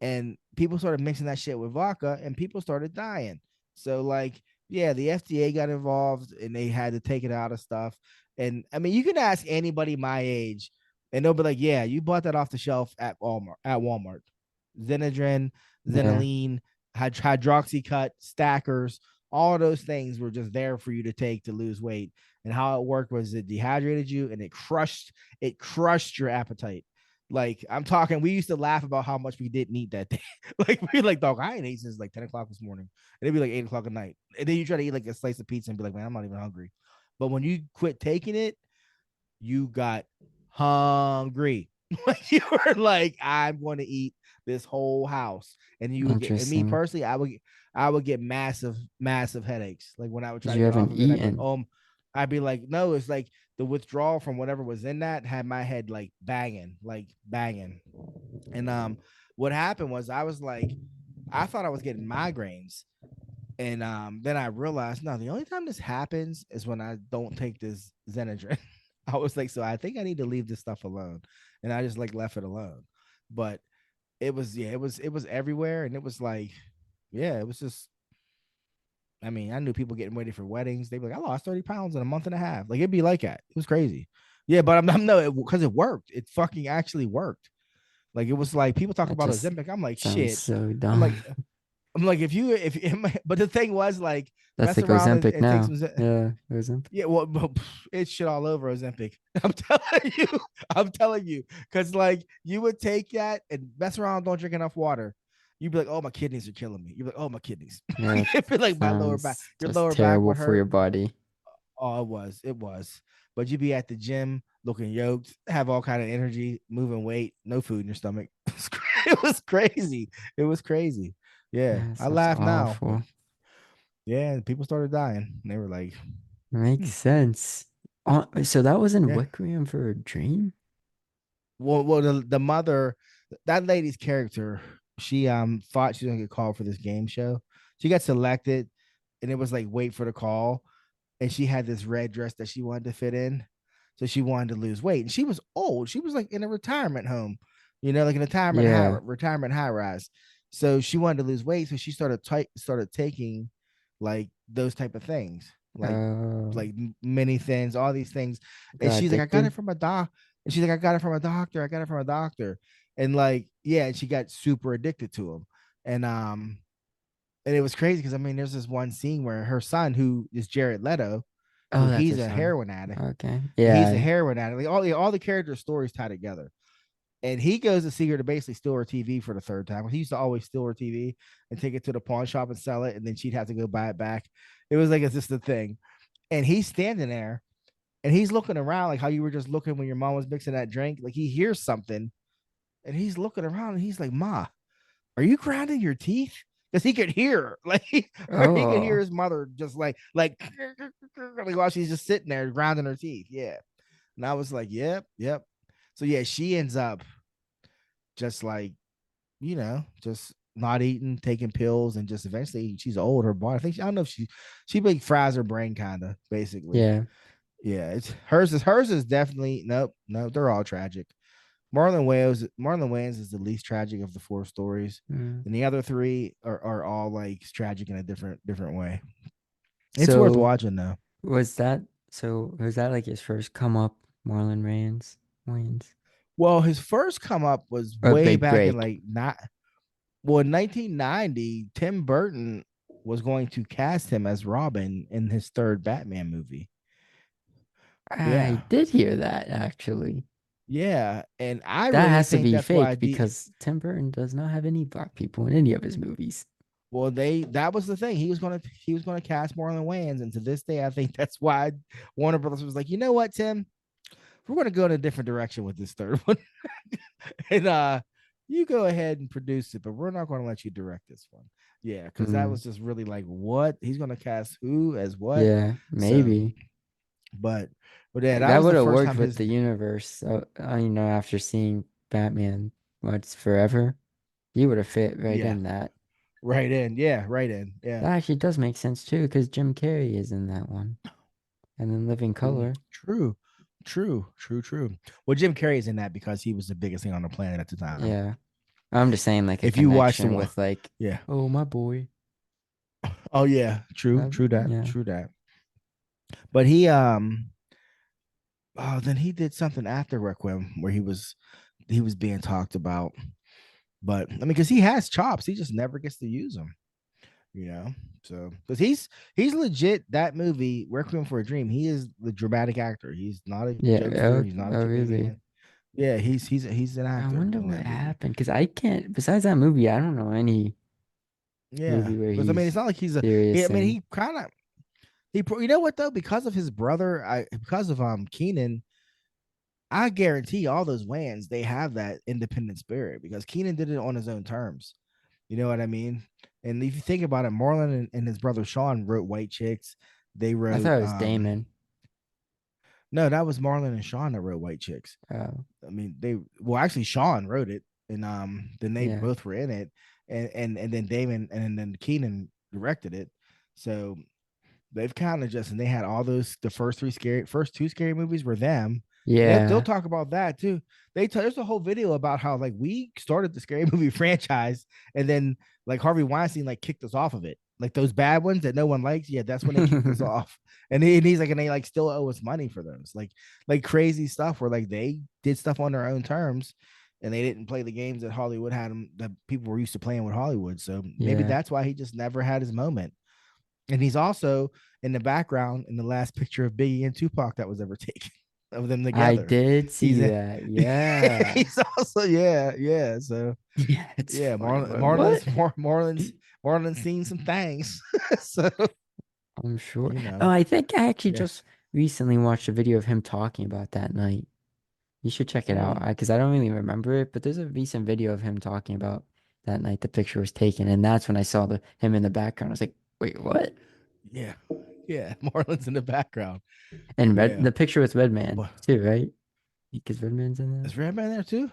and people started mixing that shit with vodka, and people started dying. So like, yeah, the FDA got involved, and they had to take it out of stuff. And I mean, you can ask anybody my age, and they'll be like, "Yeah, you bought that off the shelf at Walmart. At Walmart, Xenadrin, Yeah. Xenoline, hydroxycut, stackers, all those things were just there for you to take to lose weight. And how it worked was it dehydrated you and it crushed your appetite. Like I'm talking, we used to laugh about how much we didn't eat that day. Like we like, dog, I ain't ate since like 10 o'clock this morning. And it'd be like 8 o'clock at night. And then you try to eat like a slice of pizza and be like, man, I'm not even hungry. But when you quit taking it, you got hungry. Like you were like, I'm going to eat this whole house. And you would get, and me Interesting. personally, I would get massive headaches. Like when I would try Because to you get off haven't of it, I'd be like, eaten. I'd be like, no, it's like the withdrawal from whatever was in that had my head like banging, like banging. And what happened was I was like, I thought I was getting migraines. And then I realized, no, the only time this happens is when I don't take this Xenadrin. I was like, so I think I need to leave this stuff alone. And I just like left it alone. But it was everywhere. And it was like, yeah, it was just, I mean, I knew people getting ready for weddings. They'd be like, I lost 30 pounds in a month and a half. Like it'd be like that. It was crazy. Yeah, but I'm no, because it worked. It fucking actually worked. Like it was like people talk That about just Ozempic. I'm like, sounds shit. so I'm dumb. like, I'm like, but the thing was like, That's mess like around and, Ozempic and take now. some. Yeah, Ozempic. Yeah, well, it's shit all over Ozempic. I'm telling you, I'm telling you, because like you would take that and mess around, don't drink enough water. You'd be like, oh, my kidneys are killing me. You'd be like, oh, my kidneys. Yeah, You'd be like, my lower back, sounds your just lower back terrible would for your hurt. body. Oh, it was. But you'd be at the gym looking yoked, have all kind of energy, moving weight, no food in your stomach. It was crazy. It was crazy. Yeah, Yeah, I sounds laugh now, but awful. yeah, people started dying. They were like, Makes hmm, sense. So that was in yeah. Requiem for a Dream? Well, the mother, that lady's character, she thought she was gonna get called for this game show. She got selected, and it was like wait for the call, and she had this red dress that she wanted to fit in, so she wanted to lose weight, and she was old. She was like in a retirement home, like a Yeah. retirement high rise. So she wanted to lose weight, so she started taking like those type of things, Uh, like many things, all these things. And got she's like, I got it addicted? from a doc. And she's like, I got it from a doctor. I got it from a doctor. And like, yeah, and she got super addicted to him. And it was crazy because I mean, there's this one scene where her son, who is Jared Leto, who Oh, that's he's her a son. heroin addict. Okay. He's a Yeah. heroin addict. Like all the character stories tie together. And he goes to see her to basically steal her TV for the third time. He used to always steal her TV and take it to the pawn shop and sell it, and then she'd have to go buy it back. It was like it's just a thing. And he's standing there and he's looking around like how you were just looking when your mom was mixing that drink. Like he hears something and he's looking around and he's like, Ma, are you grinding your teeth? Because he could hear, like, or he could hear Oh, his mother just like while she's just sitting there grinding her teeth. Yeah. And I was like, yep, yep. So yeah, she ends up just like, just not eating, taking pills, and just eventually she's old. Her body, I don't know if she like fries her brain kind of basically. yeah. Yeah, it's hers is definitely nope, no, they're all tragic. Marlon Wayans is the least tragic of the four stories, Mm. and the other three are all like tragic in a different way. It's worth So watching though. was that like his first come up, Marlon Wayans? Well, his first come up was Or way big back in break? like not well in 1990. Tim Burton was going to cast him as Robin in his third Batman movie. I Yeah, did hear that actually. yeah, and I That really has to think be that's why fake because Tim Burton does not have any black people in any of his movies. Well, that was the thing. He was gonna cast Marlon Wayans, and to this day, I think that's why Warner Brothers was like, you know what, Tim, we're gonna go in a different direction with this third one, and you go ahead and produce it, but we're not gonna let you direct this one. Yeah, because that Mm, was just really like, what he's gonna cast who as what. yeah, So, maybe. but yeah, that That was would the have first worked time with his. the universe. After seeing Batman, what's forever, he would have fit right Yeah, in that. right in. Yeah, right in. Yeah. That actually does make sense too, because Jim Carrey is in that one, and then Living Color. True, true. Well, Jim Carrey's in that because he was the biggest thing on the planet at the time. Yeah, I'm just saying like a If you watch the connection one, with like, yeah. oh my boy. Oh yeah, true that, Yeah, true that. But he oh, then he did something after Requiem where he was being talked about. But I mean, because he has chops, he just never gets to use them. You know, so because he's legit that movie Requiem for a Dream. He is the dramatic actor. He's not a yeah. jokester. Oh, He's not a oh really? comedian. Yeah, he's an I actor wonder in what that movie. happened because I can't. Besides that movie, I don't know any Yeah, movie where because I mean, it's he's not like he's a. I serious mean, and he kind of you know what though, because of his brother, because of Keenan, I guarantee all those Wayans they have that independent spirit because Keenan did it on his own terms. You know what I mean? And if you think about it, Marlon and his brother Sean wrote White Chicks. They I wrote thought it was Damon. no, that was Marlon and Sean that wrote White Chicks. Oh, I mean, actually Sean wrote it, and then they yeah, both were in it, and then Damon and then Keenan directed it. So they've kind of just and they had all those the first two scary movies were them. They'll yeah. talk about that too. There's a whole video about how like we started the scary movie franchise and then like Harvey Weinstein like kicked us off of it. Like those bad ones that no one likes, yeah, that's when they kicked us off. And he's like, and they like still owe us money for those, like crazy stuff where like they did stuff on their own terms, and they didn't play the games that Hollywood had them that people were used to playing with Hollywood. So maybe Yeah, that's why he just never had his moment. And he's also in the background in the last picture of Biggie and Tupac that was ever taken of them I together. did He's see in, that. Yeah. he's also yeah. So Yeah, it's yeah, funny, but what? Marlon's seen some things. So I'm sure. you Oh, know, I think I actually yeah. just recently watched a video of him talking about that night. You should check it out Mm, because I don't really remember it, but there's a recent video of him talking about that night the picture was taken, and that's when I saw the him in the background. I was like, wait, what? yeah, yeah. Marlon's in the background. And Yeah, the picture with Redman but too, right? Because Redman's in there. is Redman there too?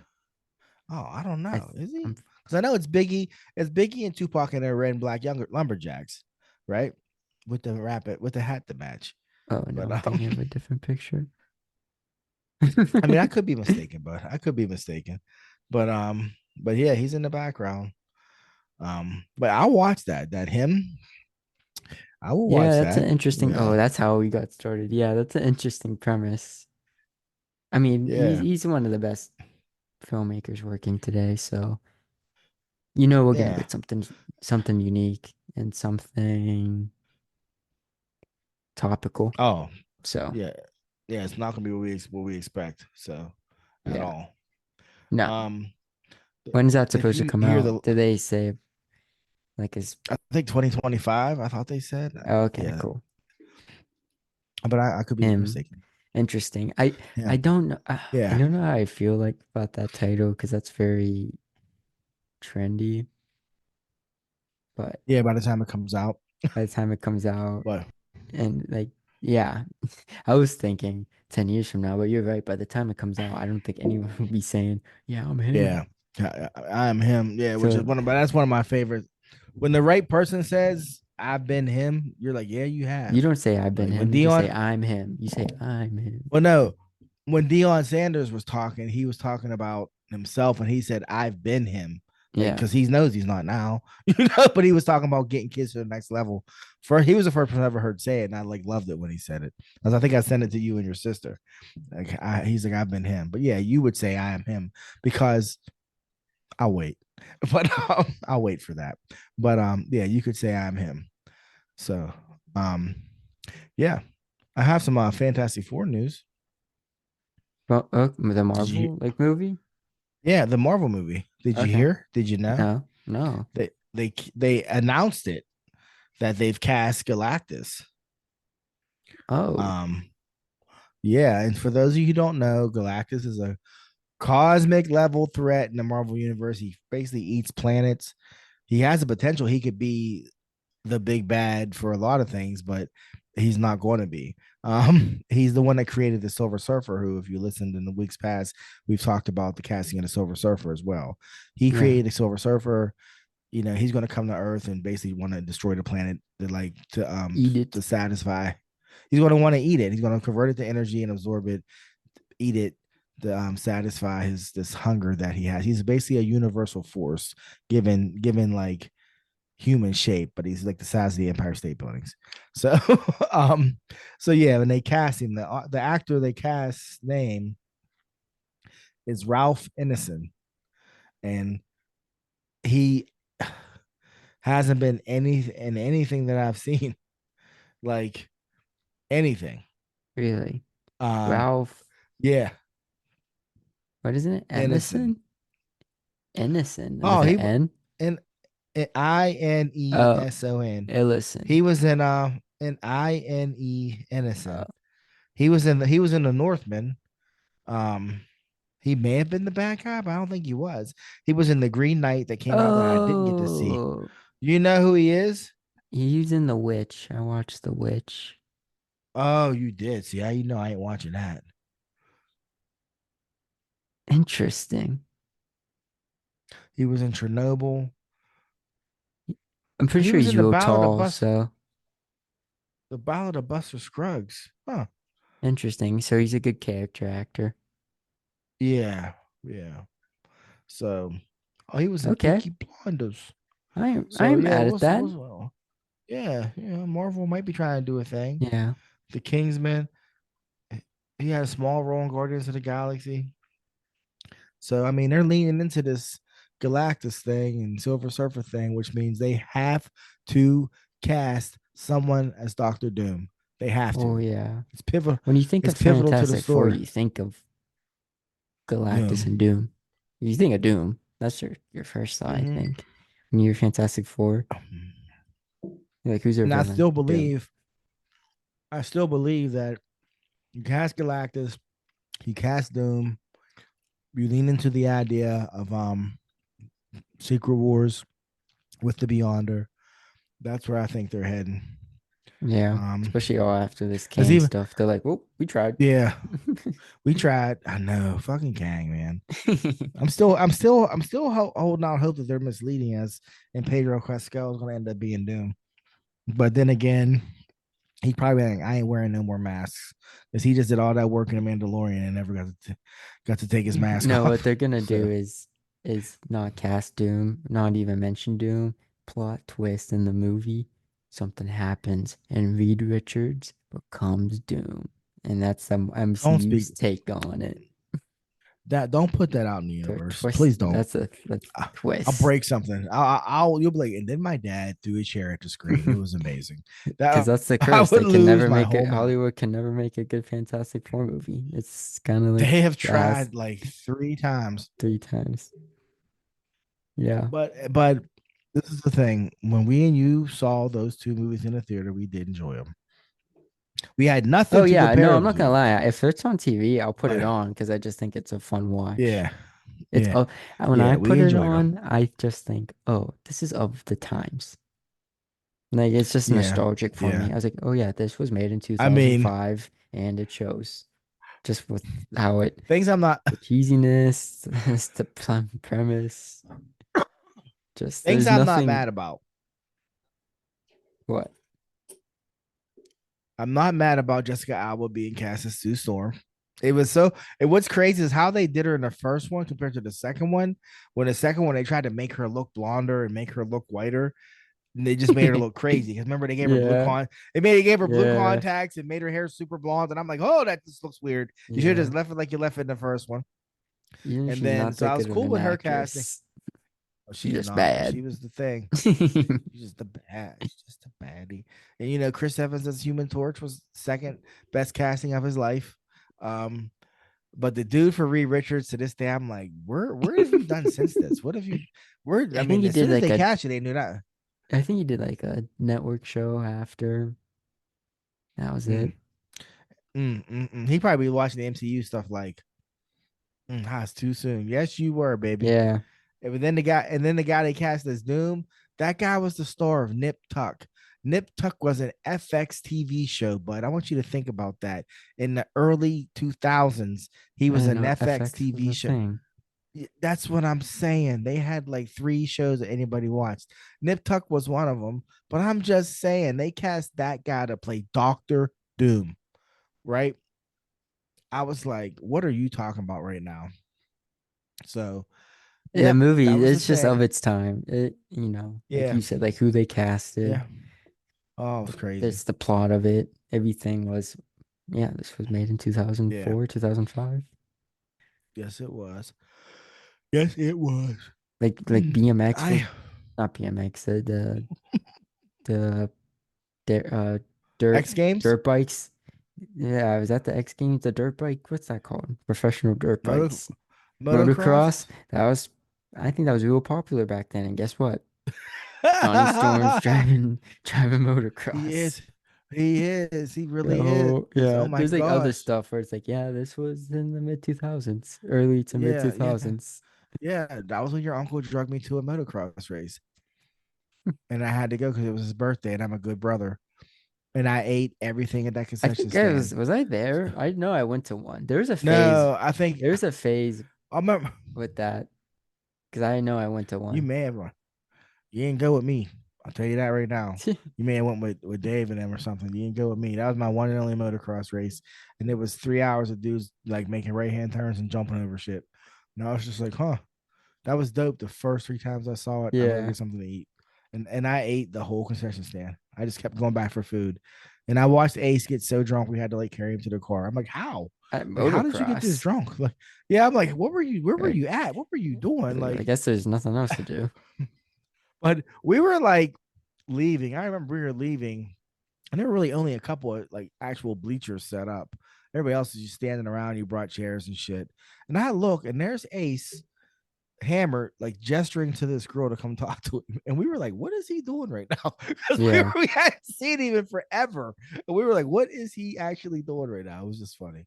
Oh, I don't I know. th- Is he? I'm Because I know it's Biggie. It's Biggie and Tupac and their red and black younger lumberjacks, right? With the with the hat to match. Oh no, But I'm thinking of a different picture. I mean, I could be mistaken, but I could be mistaken. But yeah, he's in the background. But I'll watch that. That him. I will Yeah, watch that's an that. interesting. Oh, Yeah, that's how we got started. Yeah, that's an interesting premise. I mean, yeah, he's one of the best filmmakers working today, so we're gonna yeah. get something unique and something topical. Oh, So, yeah, yeah. It's not gonna be what we expect. So, at yeah. all. No. Um, When is that if supposed to you come hear out? the, Did they say like is I think 2025. I thought they said. oh, okay, Yeah, cool. but I could be Him. mistaken. Interesting. Yeah, I don't know I yeah, don't know how I feel like about that title because that's very trendy, but yeah. By the time it comes out, by the time it comes out but and like yeah, I was thinking 10 years from now, but you're right. By the time it comes out, I don't think anyone will be saying, yeah, I'm him. yeah, I'm him. Yeah, which is So but that's one of my favorites. When the right person says I've been him, you're like, yeah, you you have. don't say I've been Like when him. You just say Dion, I'm him. You say I'm him. well, no, when Dion Sanders was talking, he was talking about himself, and he said, "I've been him." Like, Yeah. because he knows he's not now, But he was talking about getting kids to the next level. He was the first person I ever heard say it, and I like loved it when he said it. Because I think I sent it to you and your sister. Like, he's like, "I've been him," but yeah, you would say I am him because I'll wait, but I'll wait for that. But yeah, you could say I'm him. So um, yeah, I have some Fantastic Four news. Well, the Did you? Marvel like movie? Yeah, the Marvel movie. Did you Okay. hear? Did you know? No, no. they announced it that they've cast Galactus. Oh, Um, yeah, and for those of you who don't know, Galactus is a cosmic level threat in the Marvel universe. He basically eats planets. He has the potential. He could be the big bad for a lot of things, but he's not going to be. He's the one that created the Silver Surfer, who, if you listened in the weeks past, we've talked about the casting of the Silver Surfer as well. He yeah. created the Silver Surfer. He's going to come to Earth and basically want to destroy the planet Eat it. to satisfy. He's going to want to eat it. He's going to convert it to energy and absorb it, eat it to satisfy his this hunger that he has. He's basically a universal force, given like human shape, but he's like the size of the Empire State Buildings. So, um, so yeah, when they cast him, the actor they cast name is Ralph Ineson, and he hasn't been anything that I've seen, like anything. Really. Um, Ralph, yeah, what is it? Ineson. Edmison? Ennison with Oh, an he N? in Oh, Ineson. Ellison. He was in Innocent. Uh, He was in the Northman. Um, he may have been the bad guy, but I don't think he was. He was in the Green Knight that came out that I didn't get to see. oh, You know who he is? he's in The Witch. I watched The Witch. Oh, you did. See, how you know I ain't watching that. Interesting. He was in Chernobyl. I'm pretty He sure was he's in the real Ballad of tall, Bus so the Ballad of Buster Scruggs. Huh. interesting. So he's a good character actor. Yeah. Yeah. So oh, he was in Okay. Peaky Blinders. So I'm yeah, mad at that. yeah, yeah, Marvel might be trying to do a thing. Yeah. The Kingsman, he had a small role in Guardians of the Galaxy. So I mean, they're leaning into this Galactus thing and Silver Surfer thing, which means they have to cast someone as Doctor Doom. They have Oh to. yeah. It's pivotal. When you think It's of pivotal to the Fantastic Four, story. you think of Galactus Doom. and Doom. You think of Doom. That's your first thought, I Mm-hmm. think. When you're Fantastic Four, you're like, who's their And villain? Doom. I still believe that you cast Galactus, you cast Doom, you lean into the idea of Secret Wars with the Beyonder. That's where I think they're heading. Yeah. Um, Especially all after this because Kang even stuff. They're like, well, we tried. yeah, we tried. I know, fucking Kang, man. I'm still holding out hope that they're misleading us, and Pedro Pascal is going to end up being Doom. But then again, he probably like, I ain't wearing no more masks because he just did all that work in the Mandalorian and never got to take his mask No, what off. they're gonna So do is not cast Doom, not even mention Doom. Plot twist in the movie, something happens, and Reed Richards becomes Doom, and that's the don't speak MCU's take on it. that. Don't put that out in the universe, Twist. please. Don't. That's I'll twist. break something. You'll be like, and then my dad threw a chair at the screen. It was amazing. Because That that's the I curse. would They can lose never my make whole it. mind. Hollywood can never make a good Fantastic Four movie. It's kind of like They have it has tried like 3 times, three times. Yeah. but this is the thing. When we and you saw those two movies in the theater, we did enjoy them. We had Oh nothing to yeah, no, compare I'm them not gonna to, lie. If it's on TV, I'll put it but on because I just think it's a fun watch. yeah, It's yeah, when I yeah, put we it enjoyed them. on, I just think, oh, this is of the times. Like it's just Yeah, nostalgic for yeah. me. I was like, oh yeah, this was made in I mean, 2005, and it shows just with how things I'm not the cheesiness, the premise. Just things there's I'm not nothing. mad about. What? I'm not mad about Jessica Alba being cast as Sue Storm. It was so. And what's crazy is how they did her in the first one compared to the second one. When the second one they tried to make her look blonder and make her look whiter, and they just made her look crazy. Because remember Yeah, they gave her blue yeah, contacts and made her hair super blonde. And I'm like, oh, that just looks weird. You should have yeah. just left it like you left it in the first one. Even if And she's then not so I that was good of cool an with her casting. actress, Oh, she's she's just not. bad. She was the thing. She's just the bad. She's just a baddie. And Chris Evans as Human Torch was second best casting of his life. Um, But the dude for Reed Richards to this day, I'm like, where have you done since this? What have you? Where? I I think mean, he as did soon as like they a catch it, they knew that. I think he did like a network show after. That was Mm, it. He probably be watching the MCU stuff like, it's too soon. Yes, you were, baby. Yeah. And then the guy they cast as Doom, that guy was the star of Nip Tuck. Nip Tuck was an FX TV show, but I want you to think about that. In the early 2000s, he I was didn't an know FX FX was TV a show. thing. That's what I'm saying. They had like 3 shows that anybody watched. Nip Tuck was one of them, but I'm just saying they cast that guy to play Doctor Doom, right? I was like, what are you talking about right now? So, The yep, that movie, was the it's just of thing. its time. It, like Yeah, you said, like who they casted. yeah. Oh, it was crazy. There's the plot of it. Everything was, yeah, this was made in Yeah. 2004, 2005. Yes, it was. Yes, it was. Like BMX was I not BMX, the the dirt X Games, dirt bikes. Yeah, I was at the X Games, the dirt bike. What's that called? Professional dirt moto, bikes. Motocross. motocross. That was, I think that was real popular back then. And guess what? Johnny Storm's driving He motocross. is. He is. He really is. So Oh yeah, my there's like other gosh. stuff where it's like, yeah, this was in the mid 2000s, early to mid Yeah, yeah, 2000s. yeah. That was when your uncle drugged me to a motocross race, and I had to go because it was his birthday, and I'm a good brother. And I ate everything at that I concession think I stand. was I there? I know I went to one. There was a phase. No, I think There was a phase I remember with that because I know I went to you one. may have. You didn't go with me. I'll tell you that right now. You may have went with Dave and them or something. You didn't go with me. That was my one and only motocross race, and it was 3 hours of dudes like making right hand turns and jumping over shit. And I was just like, huh, that was dope. The first 3 times I saw it, I'm gonna Yeah. get something to eat, and I ate the whole concession stand. I just kept going back for food, and I watched Ace get so drunk we had to like carry him to the car. I'm like, how? At Like, how did you get this motocross. drunk? Like, yeah, I'm like, what were you? Where were Right. you at? What were you doing? I Like, guess there's nothing else to do. but we were like leaving. I remember we were leaving, and there were really only a couple of like actual bleachers set up. Everybody else is just standing around. You brought chairs and shit. And I look, and there's Ace Hammer like gesturing to this girl to come talk to him. And we were like, what is he doing right now? Because Yeah. we hadn't seen him in forever. And we were like, what is he actually doing right now? It was just funny.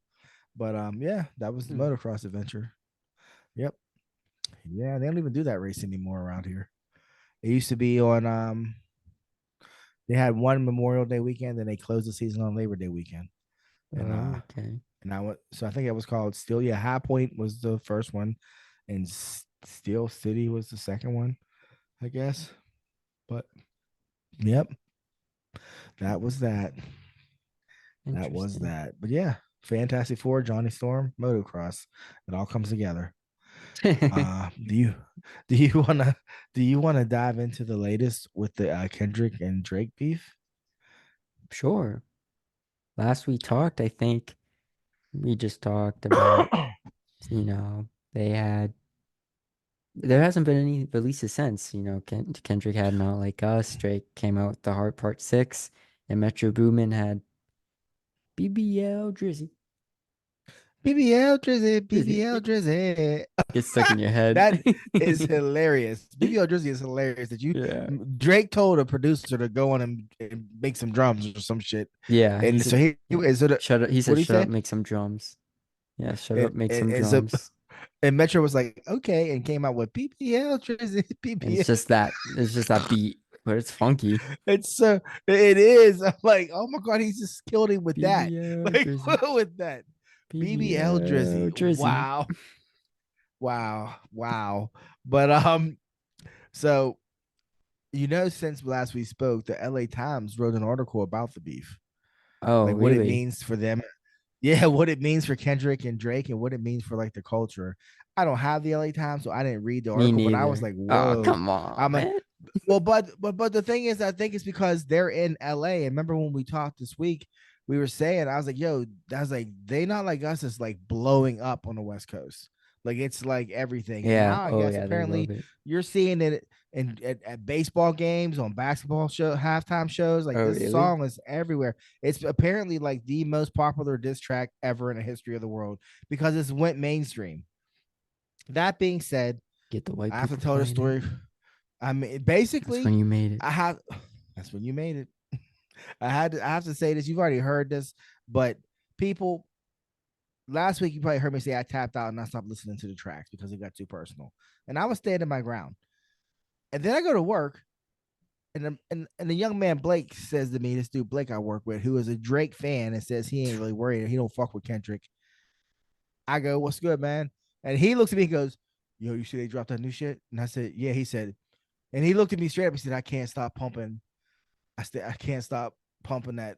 But yeah, that was the Hmm. motocross adventure. Yep. Yeah, they don't even do that race anymore around here. It used to be on they had one Memorial Day weekend, then they closed the season on Labor Day weekend. And Oh, okay. I went, so I think it was called Steel. Yeah, High Point was the first one, and Steel City was the second one, I guess. But yep, that was that. That was Interesting. that. But yeah, Fantastic Four, Johnny Storm, motocross. It all comes together. Uh, do you do you wanna dive into the latest with the Kendrick and Drake beef? Sure. Last we talked, I think we just talked about, they had there hasn't been any releases since, Kendrick had Not Like Us, Drake came out with The Heart Part 6, and Metro Boomin had BBL Drizzy. BBL Drizzy, Drizzy. BBL Drizzy. Gets stuck in your head. That is hilarious. BBL Drizzy is hilarious. That you Yeah. Drake told a producer to go on and make some drums or some shit, Yeah, he and so said, he yeah. so Shut up. He what said, do you shut up, say? make some drums. Yeah, shut And, up, make and, some and so drums. and Metro was like, okay, and came out with BBL Drizzy, And BBL. it's just that beat, but it's funky. It's so it is. I'm like, oh my god, he's just killed him with that. BBL Like Drizzy. with that. BBL BBL Drizzy. Drizzy. Wow. Wow. Wow. But so since last we spoke, the LA Times wrote an article about the beef, Oh, like what it really? means for them. Yeah, what it means for Kendrick and Drake and what it means for like the culture. I don't have the LA Times, so I didn't read the Me article, but I was neither. like, Oh, whoa. come on, I'm like, man. well, but the thing is, I think it's because they're in LA. And remember when we talked this week, we were saying, I was like, yo, I was like, they Not Like Us is like blowing up on the West Coast. Like it's like everything. And Yeah. now I Oh guess yeah, they apparently love it. you're seeing it in at baseball games, on basketball show halftime shows. Like Oh this really? song is everywhere. It's apparently like the most popular diss track ever in the history of the world because it's went mainstream. That being said, Get the white I have to people tell the playing it. story. I mean, That's when basically, you made it. I have. That's when you made it. I have to say this. You've already heard this, but people last week you probably heard me say I tapped out and I stopped listening to the tracks because it got too personal. And I was standing my ground. And then I go to work, and the young man Blake says to me, this dude Blake I work with, who is a Drake fan, and says he ain't really worried. He don't fuck with Kendrick. I go, what's good, man? And he looks at me and goes, yo, you see they dropped that new shit? And I said, yeah. He said, and he looked at me straight up. He said, I can't stop pumping. I can't stop pumping that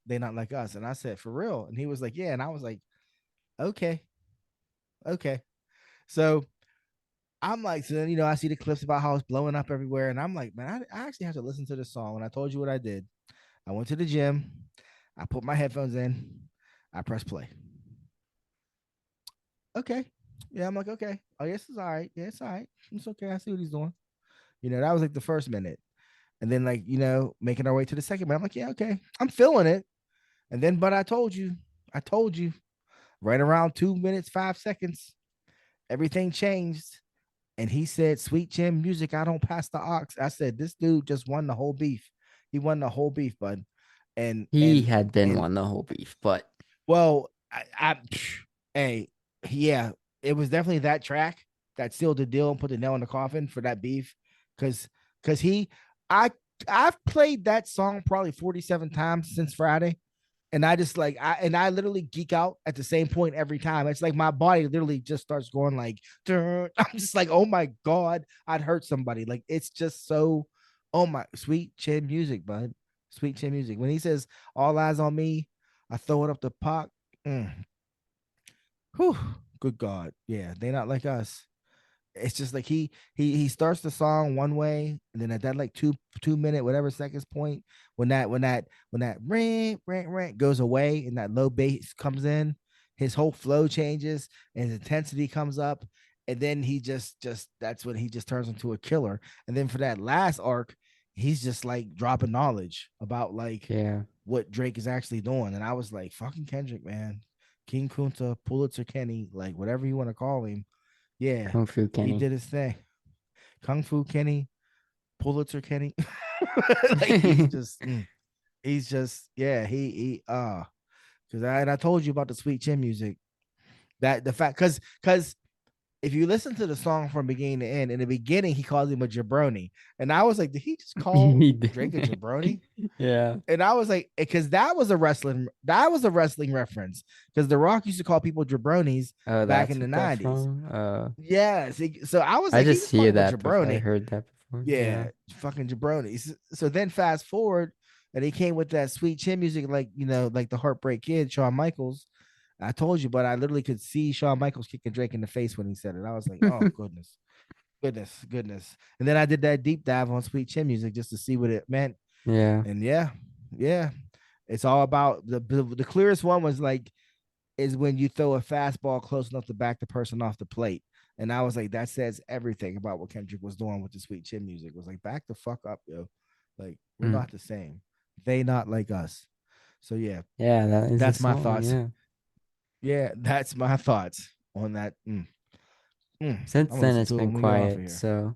they not like us. And I said, for real? And he was like, yeah. And I was like, okay, okay. So I'm like, so then, I see the clips about how it's blowing up everywhere. And I'm like, man, I actually have to listen to this song. And I told you what I did. I went to the gym. I put my headphones in. I press play. Okay. Yeah, I'm like, okay. Oh, yes, it's all right. Yeah, it's all right. It's okay. I see what he's doing. That was like the first minute. And then, like, making our way to the second minute. I'm like, yeah, okay. I'm feeling it. And then, but I told you, right around 2 minutes, 5 seconds, everything changed. And he said, "Sweet Chin Music, I don't pass the ox." I said, "This dude just won the whole beef. He won the whole beef, bud." And He and had been and won the whole beef, but well, hey, yeah, it was definitely that track that sealed the deal and put the nail in the coffin for that beef, because I I've played that song probably 47 times since Friday, and I just like I literally geek out at the same point every time. It's like my body literally just starts going like, I'm just like, oh my god, I'd hurt somebody. Like it's just so, oh my, Sweet Chin Music, bud, Sweet Chin Music. When he says all eyes on me, I throw it up the pot. Mm. Whew, good God, yeah, they not like us. It's just like he starts the song one way, and then at that like 2 minute whatever seconds point, when that ring goes away and that low bass comes in, his whole flow changes and his intensity comes up, and then he just that's when he just turns into a killer. And then for that last arc, he's just like dropping knowledge about like yeah, what Drake is actually doing. And I was like, fucking Kendrick, man. King Kunta, Pulitzer Kenny, like whatever you want to call him. Yeah, Kung Fu he Kenny. did his thing. Kung Fu Kenny, Pulitzer Kenny. Like he's just yeah, he because I told you about the Sweet Chin Music. That the fact because if you listen to the song from beginning to end, in the beginning he calls him a jabroni. And I was like, did he just call He Drake a did. jabroni? Yeah. And I was like, because that was a wrestling reference. Because The Rock used to call people jabronis Oh, back in that's the what that's 90s. from. Yes. So I was I like, he just just called hear him a that before. I jabroni. heard that before. Yeah. Yeah, fucking jabronis. So then fast forward, and he came with that Sweet Chin Music, like like the Heartbreak Kid, Shawn Michaels. I told you, but I literally could see Shawn Michaels kicking Drake in the face when he said it. I was like, oh goodness, goodness, goodness. And then I did that deep dive on Sweet Chin Music just to see what it meant. Yeah. And yeah, yeah, it's all about the clearest one was like is when you throw a fastball close enough to back the person off the plate. And I was like, that says everything about what Kendrick was doing with the Sweet Chin Music. It was like, back the fuck up, yo. Like, we're Mm. not the same. They not like us. So yeah, Yeah, that is a that's my song. thoughts. Yeah. Yeah, that's my thoughts on that. I'm Since gonna then, listen it's to it been when we get off of quiet. here. So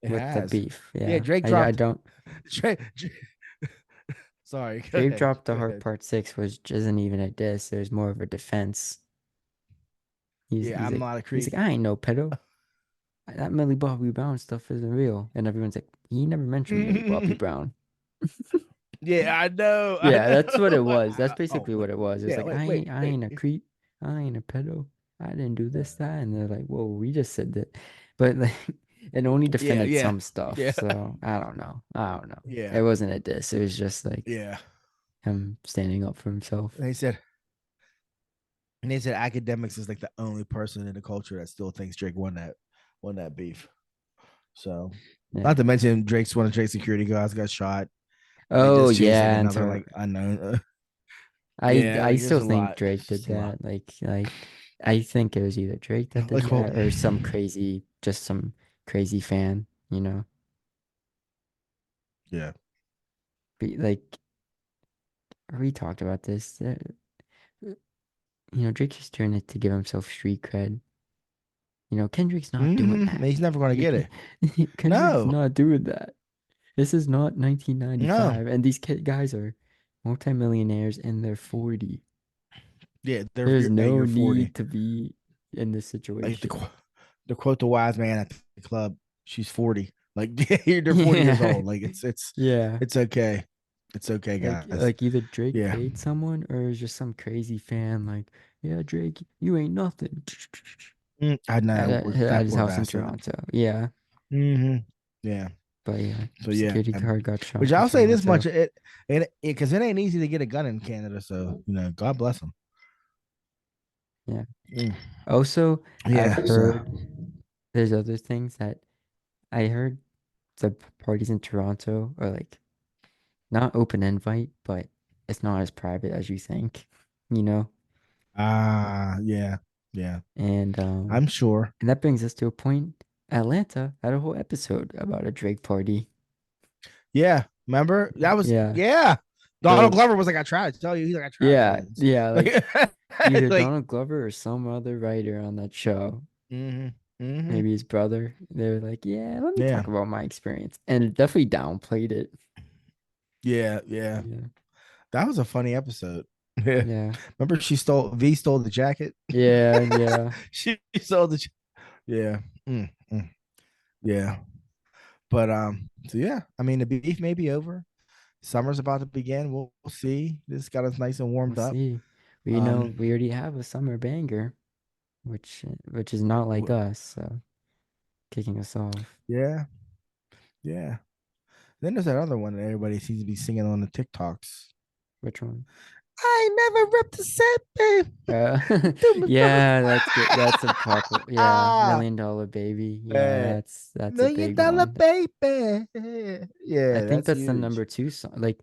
It with the has. beef, Yeah, yeah, Drake I dropped. don't. Drake, sorry, go Drake ahead. dropped the Go Heart ahead. Part 6, which isn't even a diss. There's more of a defense. He's Yeah, he's I'm like not a he's like creep. I ain't no pedo. That Millie Bobby Brown stuff isn't real. And everyone's like, he never mentioned Millie Bobby Brown. Yeah, I know. I Yeah, know. that's what it was. That's Oh basically wait. what it was. It was Yeah, like, wait, wait, I wait. ain't a creep. I ain't a pedo. I didn't do this, that. And they're like, whoa, we just said that. But like, it only Yeah, defended yeah, some stuff. yeah, So I don't know. I don't know. yeah, It wasn't a diss. It was just like yeah. him standing up for himself. And they said academics is like the only person in the culture that still thinks Drake won that beef. So Yeah. not to mention one of Drake's security guards got shot. They Oh just chasing yeah, and another so like unknown. I Yeah, I like there's still a think lot. Drake It's did just a lot. that. Like I think it was either Drake that did Like, well, that or some crazy fan, you know. yeah. Like we talked about this. Drake's just doing it to give himself street cred. Kendrick's not doing that. He's never gonna get it. Kendrick's No, not doing that. This is not no. 1995, and these guys are multimillionaires and they're 40. Yeah, There's no you're 40. need to be in this Like situation. the quote the wise man at the club, she's 40. Like they're 40 years Yeah, old. Like yeah. it's okay. It's okay, guys. Like either Drake Yeah. paid someone or it's just some crazy fan like, yeah, Drake, you ain't nothing. I At, know at that his poor house in bastard. Toronto. Yeah, hmm Yeah. but yeah, So yeah. security guard got But shot in I'll say this much, Toronto. it because it ain't easy to get a gun in Canada. So God bless them. Yeah. Mm. Also, I've Yeah. So heard there's other things that I heard the parties in Toronto are like not open invite, but it's not as private as you think, you know? yeah, yeah. And I'm sure. and that brings us to a point. Atlanta had a whole episode about a Drake party. Yeah. Remember? That was Yeah. yeah. Donald The Glover was like, I tried to tell you. He's like, I tried to tell yeah, you. yeah, like Like, either like Donald Glover or some other writer on that show, hmm hmm maybe his brother. They were like, "Yeah, let me Yeah. talk about my experience," and it definitely downplayed it. Yeah. Yeah. Yeah, That was a funny episode. Yeah. yeah, Remember stole the jacket? yeah, yeah. She stole the yeah. Yeah. But so yeah, I mean the beef may be over. Summer's about to begin. We'll see. This got us nice and We'll warmed up. see. Um We already have a summer banger, which is not like w- us. So kicking us off. yeah, yeah. Then there's that other one that everybody seems to be singing on the TikToks. Which one? I never represent me. Uh, Do me wrong. yeah, that's good. That's a popular. Yeah, Million Dollar Baby. Yeah, Eh, that's a million big dollar one. baby. I Yeah, think that's that's the huge. number two song. Like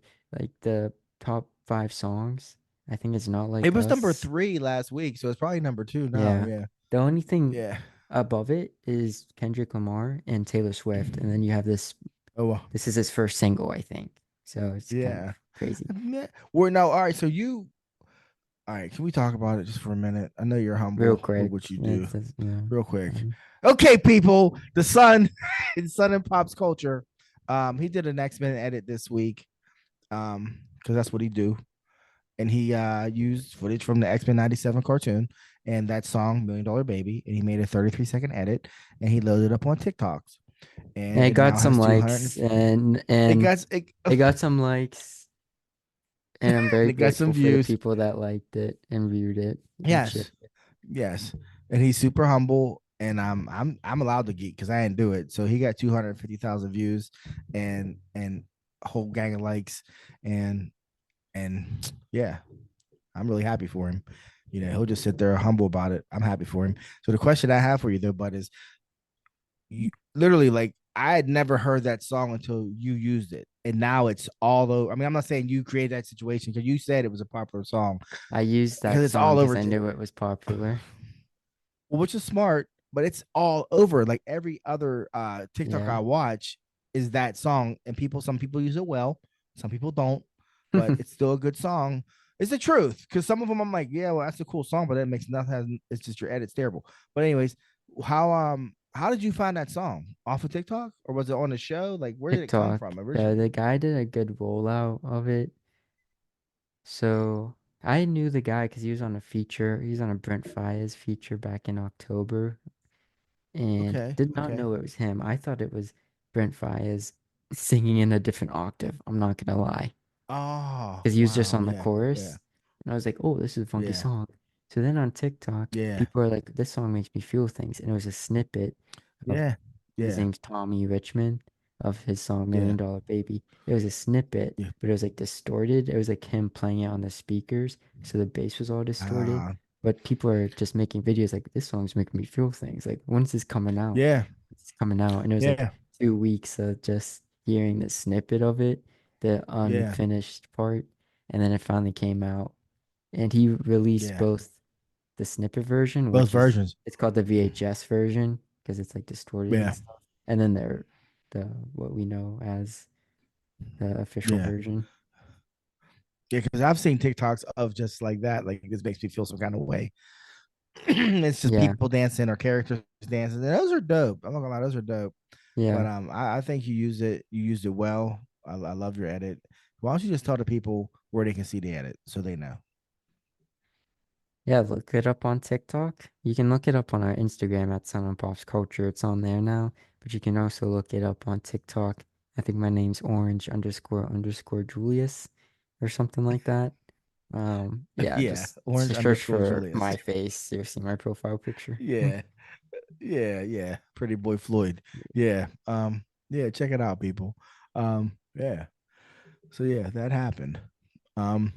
the top five songs. I think it's Not It Like was number Us. 3 last week, so it's probably number 2 now. Yeah. Yeah. The only thing Yeah. above it is Kendrick Lamar and Taylor Swift, and then you have this. Oh well. This is his first single, I think. So it's kind of Yeah. crazy. Yeah. We're now all right. So you all right, can we talk about it just for a minute? I know you're Real humble with quick. what you do. Yeah. Real quick. Um, Okay, people. The Sun, the Sun and Pop's culture. He did an X-Men edit this week. Because that's what he do. And he used footage from the X-Men 97 cartoon and that song, Million Dollar Baby, and he made a 33-second edit and he loaded it up on TikToks. And and it it got now some has 200 likes it and got it, it got some likes, and I'm very it got grateful some for the views. people that liked it and viewed it and shared Yes. it. Yes, and he's super humble, and I'm allowed to geek because I didn't do it. So he got 250,000 views, and a whole gang of likes, and yeah, I'm really happy for him. He'll just sit there humble about it. I'm happy for him. So the question I have for you though, bud, is literally like I had never heard that song until you used it, and now it's all over. I mean, I'm not saying you created that situation because you said it was a popular song I used because that it's song all because over. I knew it was popular. Which is smart, but it's all over. Like every other TikTok Yeah. I watch is that song, and some people use it well, some people don't, but it's still a good song. It's the truth because some of them I'm like, yeah, well, that's a cool song, but that makes nothing. It's just your edit's terrible. But anyways, how did you find that song off of TikTok or was it on the show? Like, where did it come TikTok. from Yeah, originally? the guy did a good rollout of it. So I knew the guy because he was on a feature. He was on a Brent Faiyaz feature back in October, and Okay, did not okay. know it was him. I thought it was Brent Faiyaz singing in a different octave. I'm not gonna lie, Oh because he was just wow, on the yeah, yeah, chorus, and I was like, "Oh, this is a funky yeah, song." So then on TikTok, yeah, people are like, "This song makes me feel things," and it was a snippet of yeah, his yeah, name's Tommy Richmond of his song yeah, Million Dollar Baby. It was a snippet, yeah. but it was like distorted. It was like him playing it on the speakers, so the bass was all distorted. Uh, But people are just making videos like this song's making me feel things. Like when's this coming out? yeah. It's coming out, and it was like Yeah, 2 weeks of just hearing the snippet of it, the yeah, unfinished part, and then it finally came out. And he released yeah. both. the snippet version, Both which is versions. it's called the VHS version because it's like distorted and Yeah, stuff. And then the what we know as the official yeah, version. yeah. Because I've seen TikToks of just like that. Like this makes me feel some kind of way. It's just Yeah. people dancing or characters dancing. And those are dope. I'm not gonna lie, those are dope. But Yeah. I think you used it. You used it well. I love your edit. Why don't you just tell the people where they can see the edit so they know? Yeah, look it up on TikTok. You can look it up on our Instagram at Sun and Pops Culture. It's on there now. But you can also look it up on TikTok. I think my name's orange underscore underscore Julius or something like that. Yeah, Yeah, just orange search underscore for Julius. my face. You'll see my profile picture. Yeah, yeah. Pretty boy Floyd. Yeah. Yeah, check it out, people. Yeah. So yeah, that happened. Um,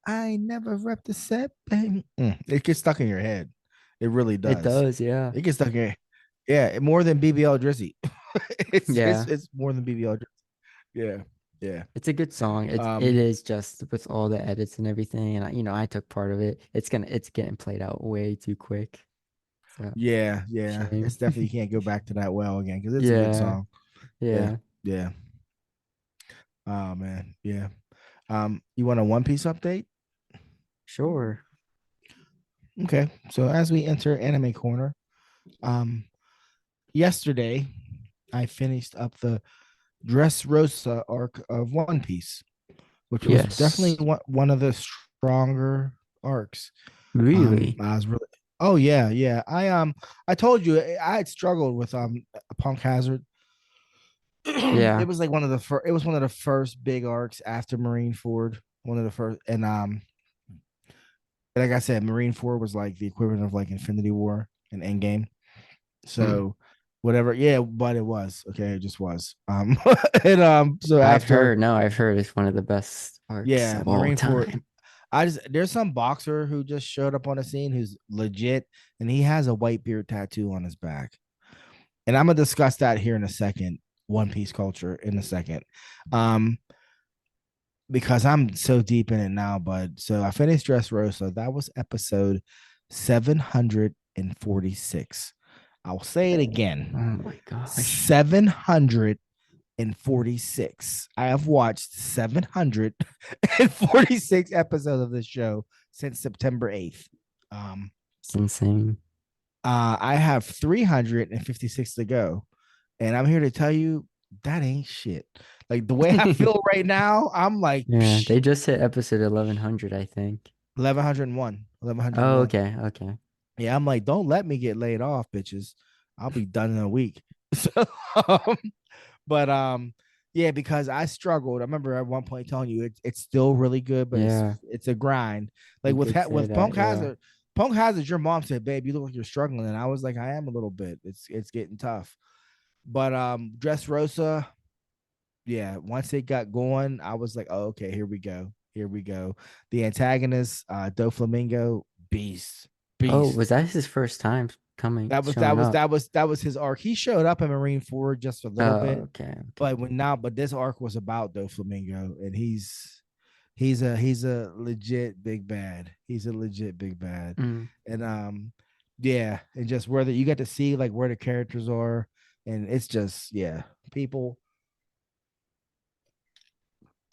I never rep the set, baby. It gets stuck in your head. It really It does. does, yeah. It gets stuck in your yeah, more than BBL Drizzy. it's Yeah. it's more than BBL Drizzy. Yeah. Yeah. It's a good song. It Um, is just with all the edits and everything, and I took part of it. It's getting played out way too quick. So yeah. shame. It's definitely you can't go back to that well again because it's a good Yeah, song. Yeah, yeah, yeah. Oh man, yeah. You want a One Piece update? sure. Okay. So as we enter anime corner, um, yesterday I finished up the Dressrosa arc of One Piece, which was definitely Yes. one of the stronger arcs. Really? I was really. Oh yeah, yeah. I told you I had struggled with Punk Hazard. It Yeah. was like one of the first. It was one of the first big arcs after Marine Ford. One of the first, and like I said, Marine Ford was like the equivalent of like Infinity War and Endgame. Hmm. So whatever, yeah, but it was okay. It just was. And so after I've heard it's one of the best arcs yeah, of all Marine Ford. time. I just there's some boxer who just showed up on the scene who's legit, and he has a white beard tattoo on his back. And I'm gonna discuss that here in a second. One Piece culture in a second. Um, because I'm so deep in it now, bud. So I finished Dressrosa. That was episode 746. I'll say it Oh again. my gosh. 746. I have watched 746 episodes of this show since September 8th. Um, It's insane. I have 356 to go. And I'm here to tell you that ain't shit. Like the way I feel right now, I'm like Yeah, psh, they just hit episode 1100, I think. 1101. 1101. Oh, okay, okay. Yeah, I'm like, don't let me get laid off, bitches. I'll be done in a week. So, um, but yeah, because I struggled. I remember at one point telling you it's still really good, but Yeah, it's a grind. you Like did say with that, yeah. Punk Hazard, your mom said, "Babe, you look like you're struggling," and I was like, "I am a little bit. It's getting tough." But Dressrosa, yeah, once it got going, I was like, oh, okay, here we go. Here we go. The antagonist, Doflamingo, beast, Oh, beast. was that his first time showing up? That was his arc. He showed up in Marine Ford just a little Oh, bit, okay, okay. but this arc was about Doflamingo, and he's a legit big bad. He's a legit big bad, Mm. and yeah, and just where you get to see like where the characters are, and it's just yeah, people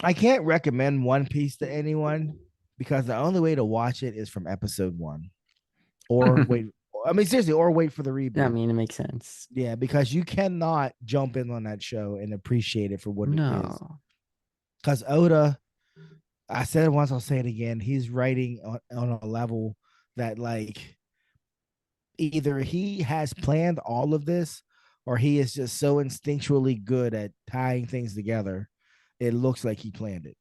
I can't recommend One Piece to anyone because the only way to watch it is from episode one or wait. I mean, seriously, or wait for the Yeah, I reboot. mean, it makes sense. Yeah, because you cannot jump in on that show and appreciate it for what it is. No. Because Oda, I said it once, I'll say it again. He's writing on a level that, like, either he has planned all of this or he is just so instinctually good at tying things together. It looks like he planned it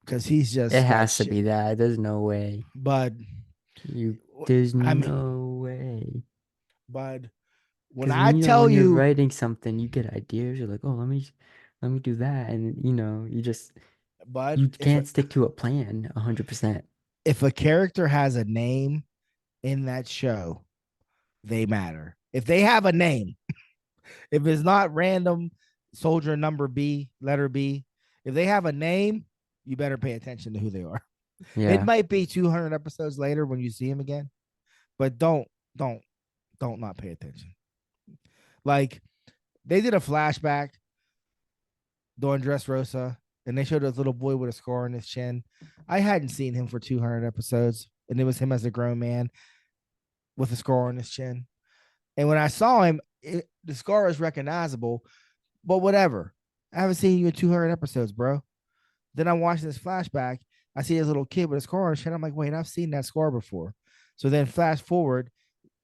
because he's It just got has to shit. be that. There's no way. But There's I mean, no way. but when Because I tell when you're you, writing something, you get ideas. You're like, oh, let me do that, and bud, you can't stick to a plan 100%. if a character has a name in that show, they matter. If they have a name, if it's not random soldier number B, letter B, if they have a name, you better pay attention to who they are. It Yeah. might be 200 episodes later when you see him again, but don't don't not pay attention. Like they did a flashback during Dressrosa, and they showed this little boy with a scar on his chin. I hadn't seen him for 200 episodes, and it was him as a grown man with a scar on his chin. And when I saw him, the scar is recognizable, but whatever. I haven't seen you in 200 episodes, bro. Then I'm watching this flashback. I see this little kid with a scar on his chin. I'm like, wait, I've seen that scar before. So then flash forward,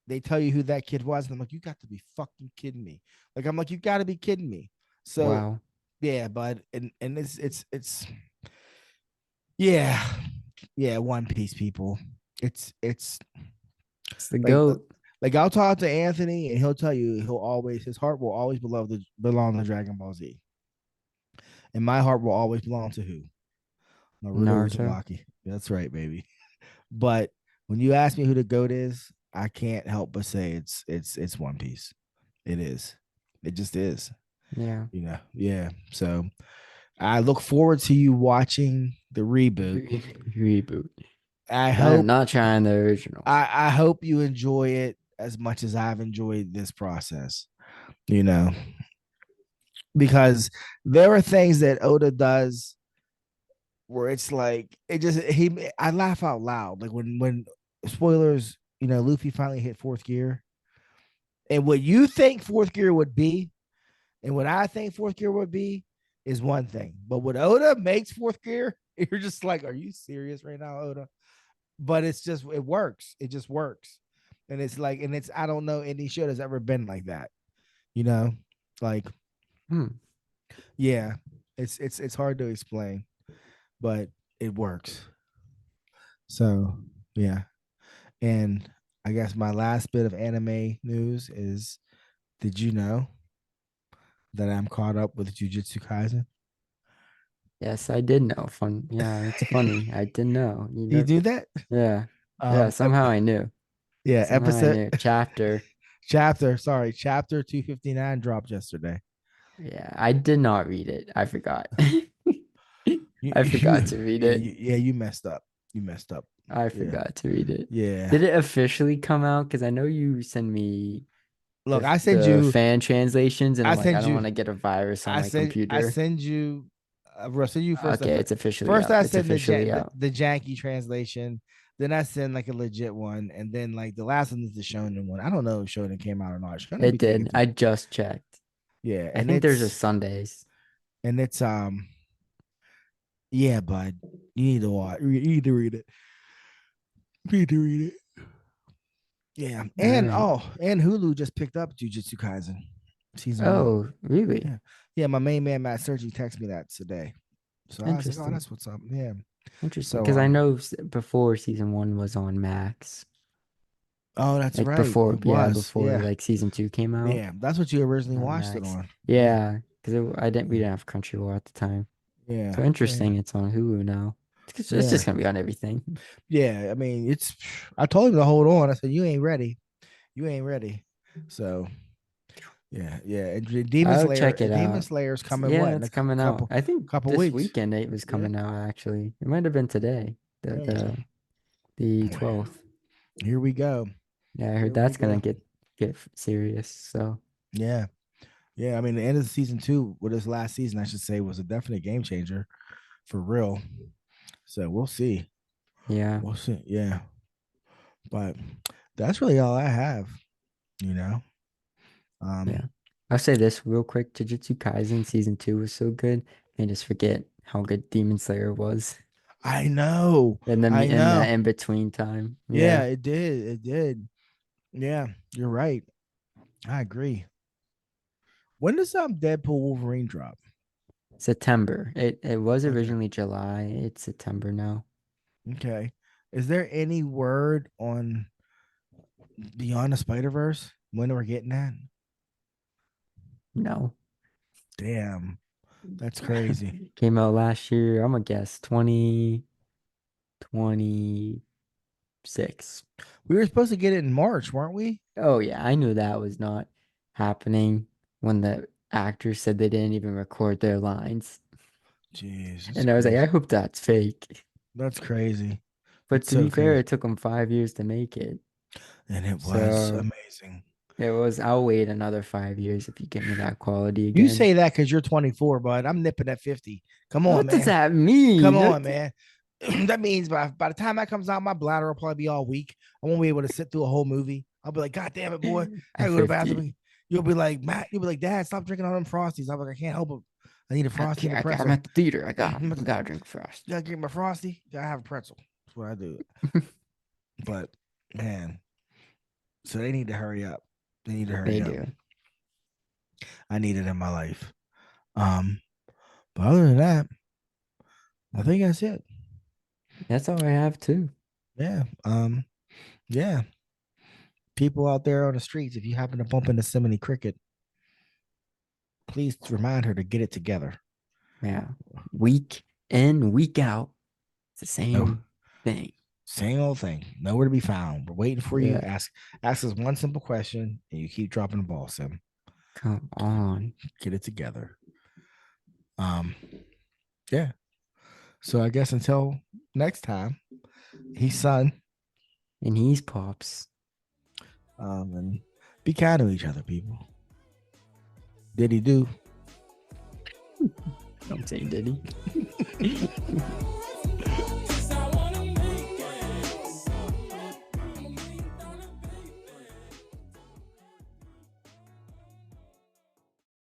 they tell you who that kid was, and I'm like, you got to be fucking kidding me. Like I'm like, you got to be kidding me. So Wow. yeah, bud, and it's yeah, yeah, One Piece people. It's It's the like goat. like I'll talk to Anthony and he'll tell you his heart will always belong to Dragon Ball Z. And my heart will always belong to who? Naruto Naruto. Uzumaki. That's right, baby. But when you ask me who the GOAT is, I can't help but say it's One Piece. It is. It just is. Yeah. Yeah. So I look forward to you watching the reboot. Reboot. I I am hope not trying the originals. I hope you enjoy it as much as I've enjoyed this process. You know, because there are things that Oda does where it's like it just he I laugh out loud like when spoilers, Luffy finally hit fourth gear, and what you think fourth gear would be and what I think fourth gear would be is one thing, but what Oda makes fourth gear, you're just like, are you serious right now, Oda? But it's just it works. It just works. And it's like, and it's I don't know any show that's ever been like that. You know, like Hmm. yeah, it's hard to explain, but it works. So yeah. And I guess my last bit of anime news is, did you know that I'm caught up with Jujutsu Kaisen? Yes, I did know. Fun. Yeah, it's funny. I did know. You You know. do that? Yeah. Yeah. Somehow I knew. Yeah, Somehow I episode knew. Chapter. chapter 259 dropped yesterday. Yeah. I did not read it. I forgot. You, I you forgot to read yeah, it. you messed up. You messed up. I Yeah. forgot to read it. Yeah. Did it officially come out? Because I know you send me Look, the fan translations, and I I'm like, I send don't you want to get a virus on I my send I computer. send you I send you first. Okay, it's officially First out. I It's send the, officially out. the janky translation. Then I send like a legit one, and then like the last one is the Shonen one. I don't know if Shonen came out or not. Shonen It be taking did. too. I just checked. Yeah, I think there's a Sundays. and it's yeah, bud, you need to watch. You need to read it. You need to read it. Yeah, All right. and Hulu just picked up Jujutsu Kaisen season one. Oh, really? Yeah, yeah. My main man Matt Sergi texted me that today, so I was like, oh, Interesting. that's what's up. Yeah. Interesting. So Because I know before season one was on Max. oh, that's Like right. before, It yeah, was. before Yeah. like season two came out Yeah. That's what you originally on watched it Max. on. Yeah. Yeah, because we Yeah. didn't have Crunchyroll at the time. Yeah. So Yeah. interesting. It's on Hulu now. It's Yeah. just gonna be on everything. Yeah. I mean, I told him to hold on. I said, you ain't ready. You ain't ready. So yeah. Yeah. And I'll check it Demon out. Slayer's coming Yeah, what in a it's coming out. I think couple this weeks. weekend it was Yeah. coming out actually. It might have been today. The Yeah. the the 12th. Here we go. Yeah, I heard Here we that's gonna go. get serious. So Yeah. Yeah. I mean, the end of the season two, with this last season, I should say, was a definite game changer for real. So we'll see. yeah. We'll see. Yeah. But that's really all I have, you know. Yeah. Um, I'll say this real quick. Jujutsu Kaisen season two was so good. And just forget how good Demon Slayer was I know. I in the know. in between time. Yeah, Yeah. it did. It did. Yeah, you're right. I agree. When does Deadpool Wolverine drop? September. It was Okay. originally July. It's September now. Okay. Is there any word on Beyond the Spider Verse when we're getting that? No. Damn, that's crazy. Came out last year. I'm gonna guess 2026. We were supposed to get it in March, weren't we? Oh yeah, I knew that was not happening when the actors said they didn't even record their lines. Jeez, that's And I was like, I crazy. hope that's fake. That's crazy. But It's to be so fair, crazy. it took him 5 years to make it. And it was So amazing. I'll wait another 5 years if you give me that quality You again. say that because you're 24, bud. I'm nipping at 50. Come on, What does man. that Come mean? on, man. That means by the time that comes out, my bladder will probably be all weak. I won't be able to sit through a whole movie. I'll be like, God damn it, boy. I At gotta go to the bathroom. 50. You'll be like, Matt, you'll be like, Dad, stop drinking all them frosties. I'm like, I can't help it. I need a frosty and a I'm pretzel. at the theater. I'm I gotta drink frost. gotta get my frosty. Gotta have a pretzel. That's what I do. But man, so they need to hurry up. They need to They hurry up. do. I need it in my life. Um, but other than that, I think that's it. That's all I have too. Yeah. Yeah. People out there on the streets, if you happen to bump into Simony Cricket, please remind her to get it together. Yeah. Week in, week out. It's the No, same thing. same old thing. Nowhere to be found. We're waiting for you. Yeah. Ask us one simple question, and you keep dropping the ball, Sim. Come on. Get it together. Um, yeah. So I guess until next time, he's son. And he's Pops. And be kind to each other, people. Did he do? Don't say did he?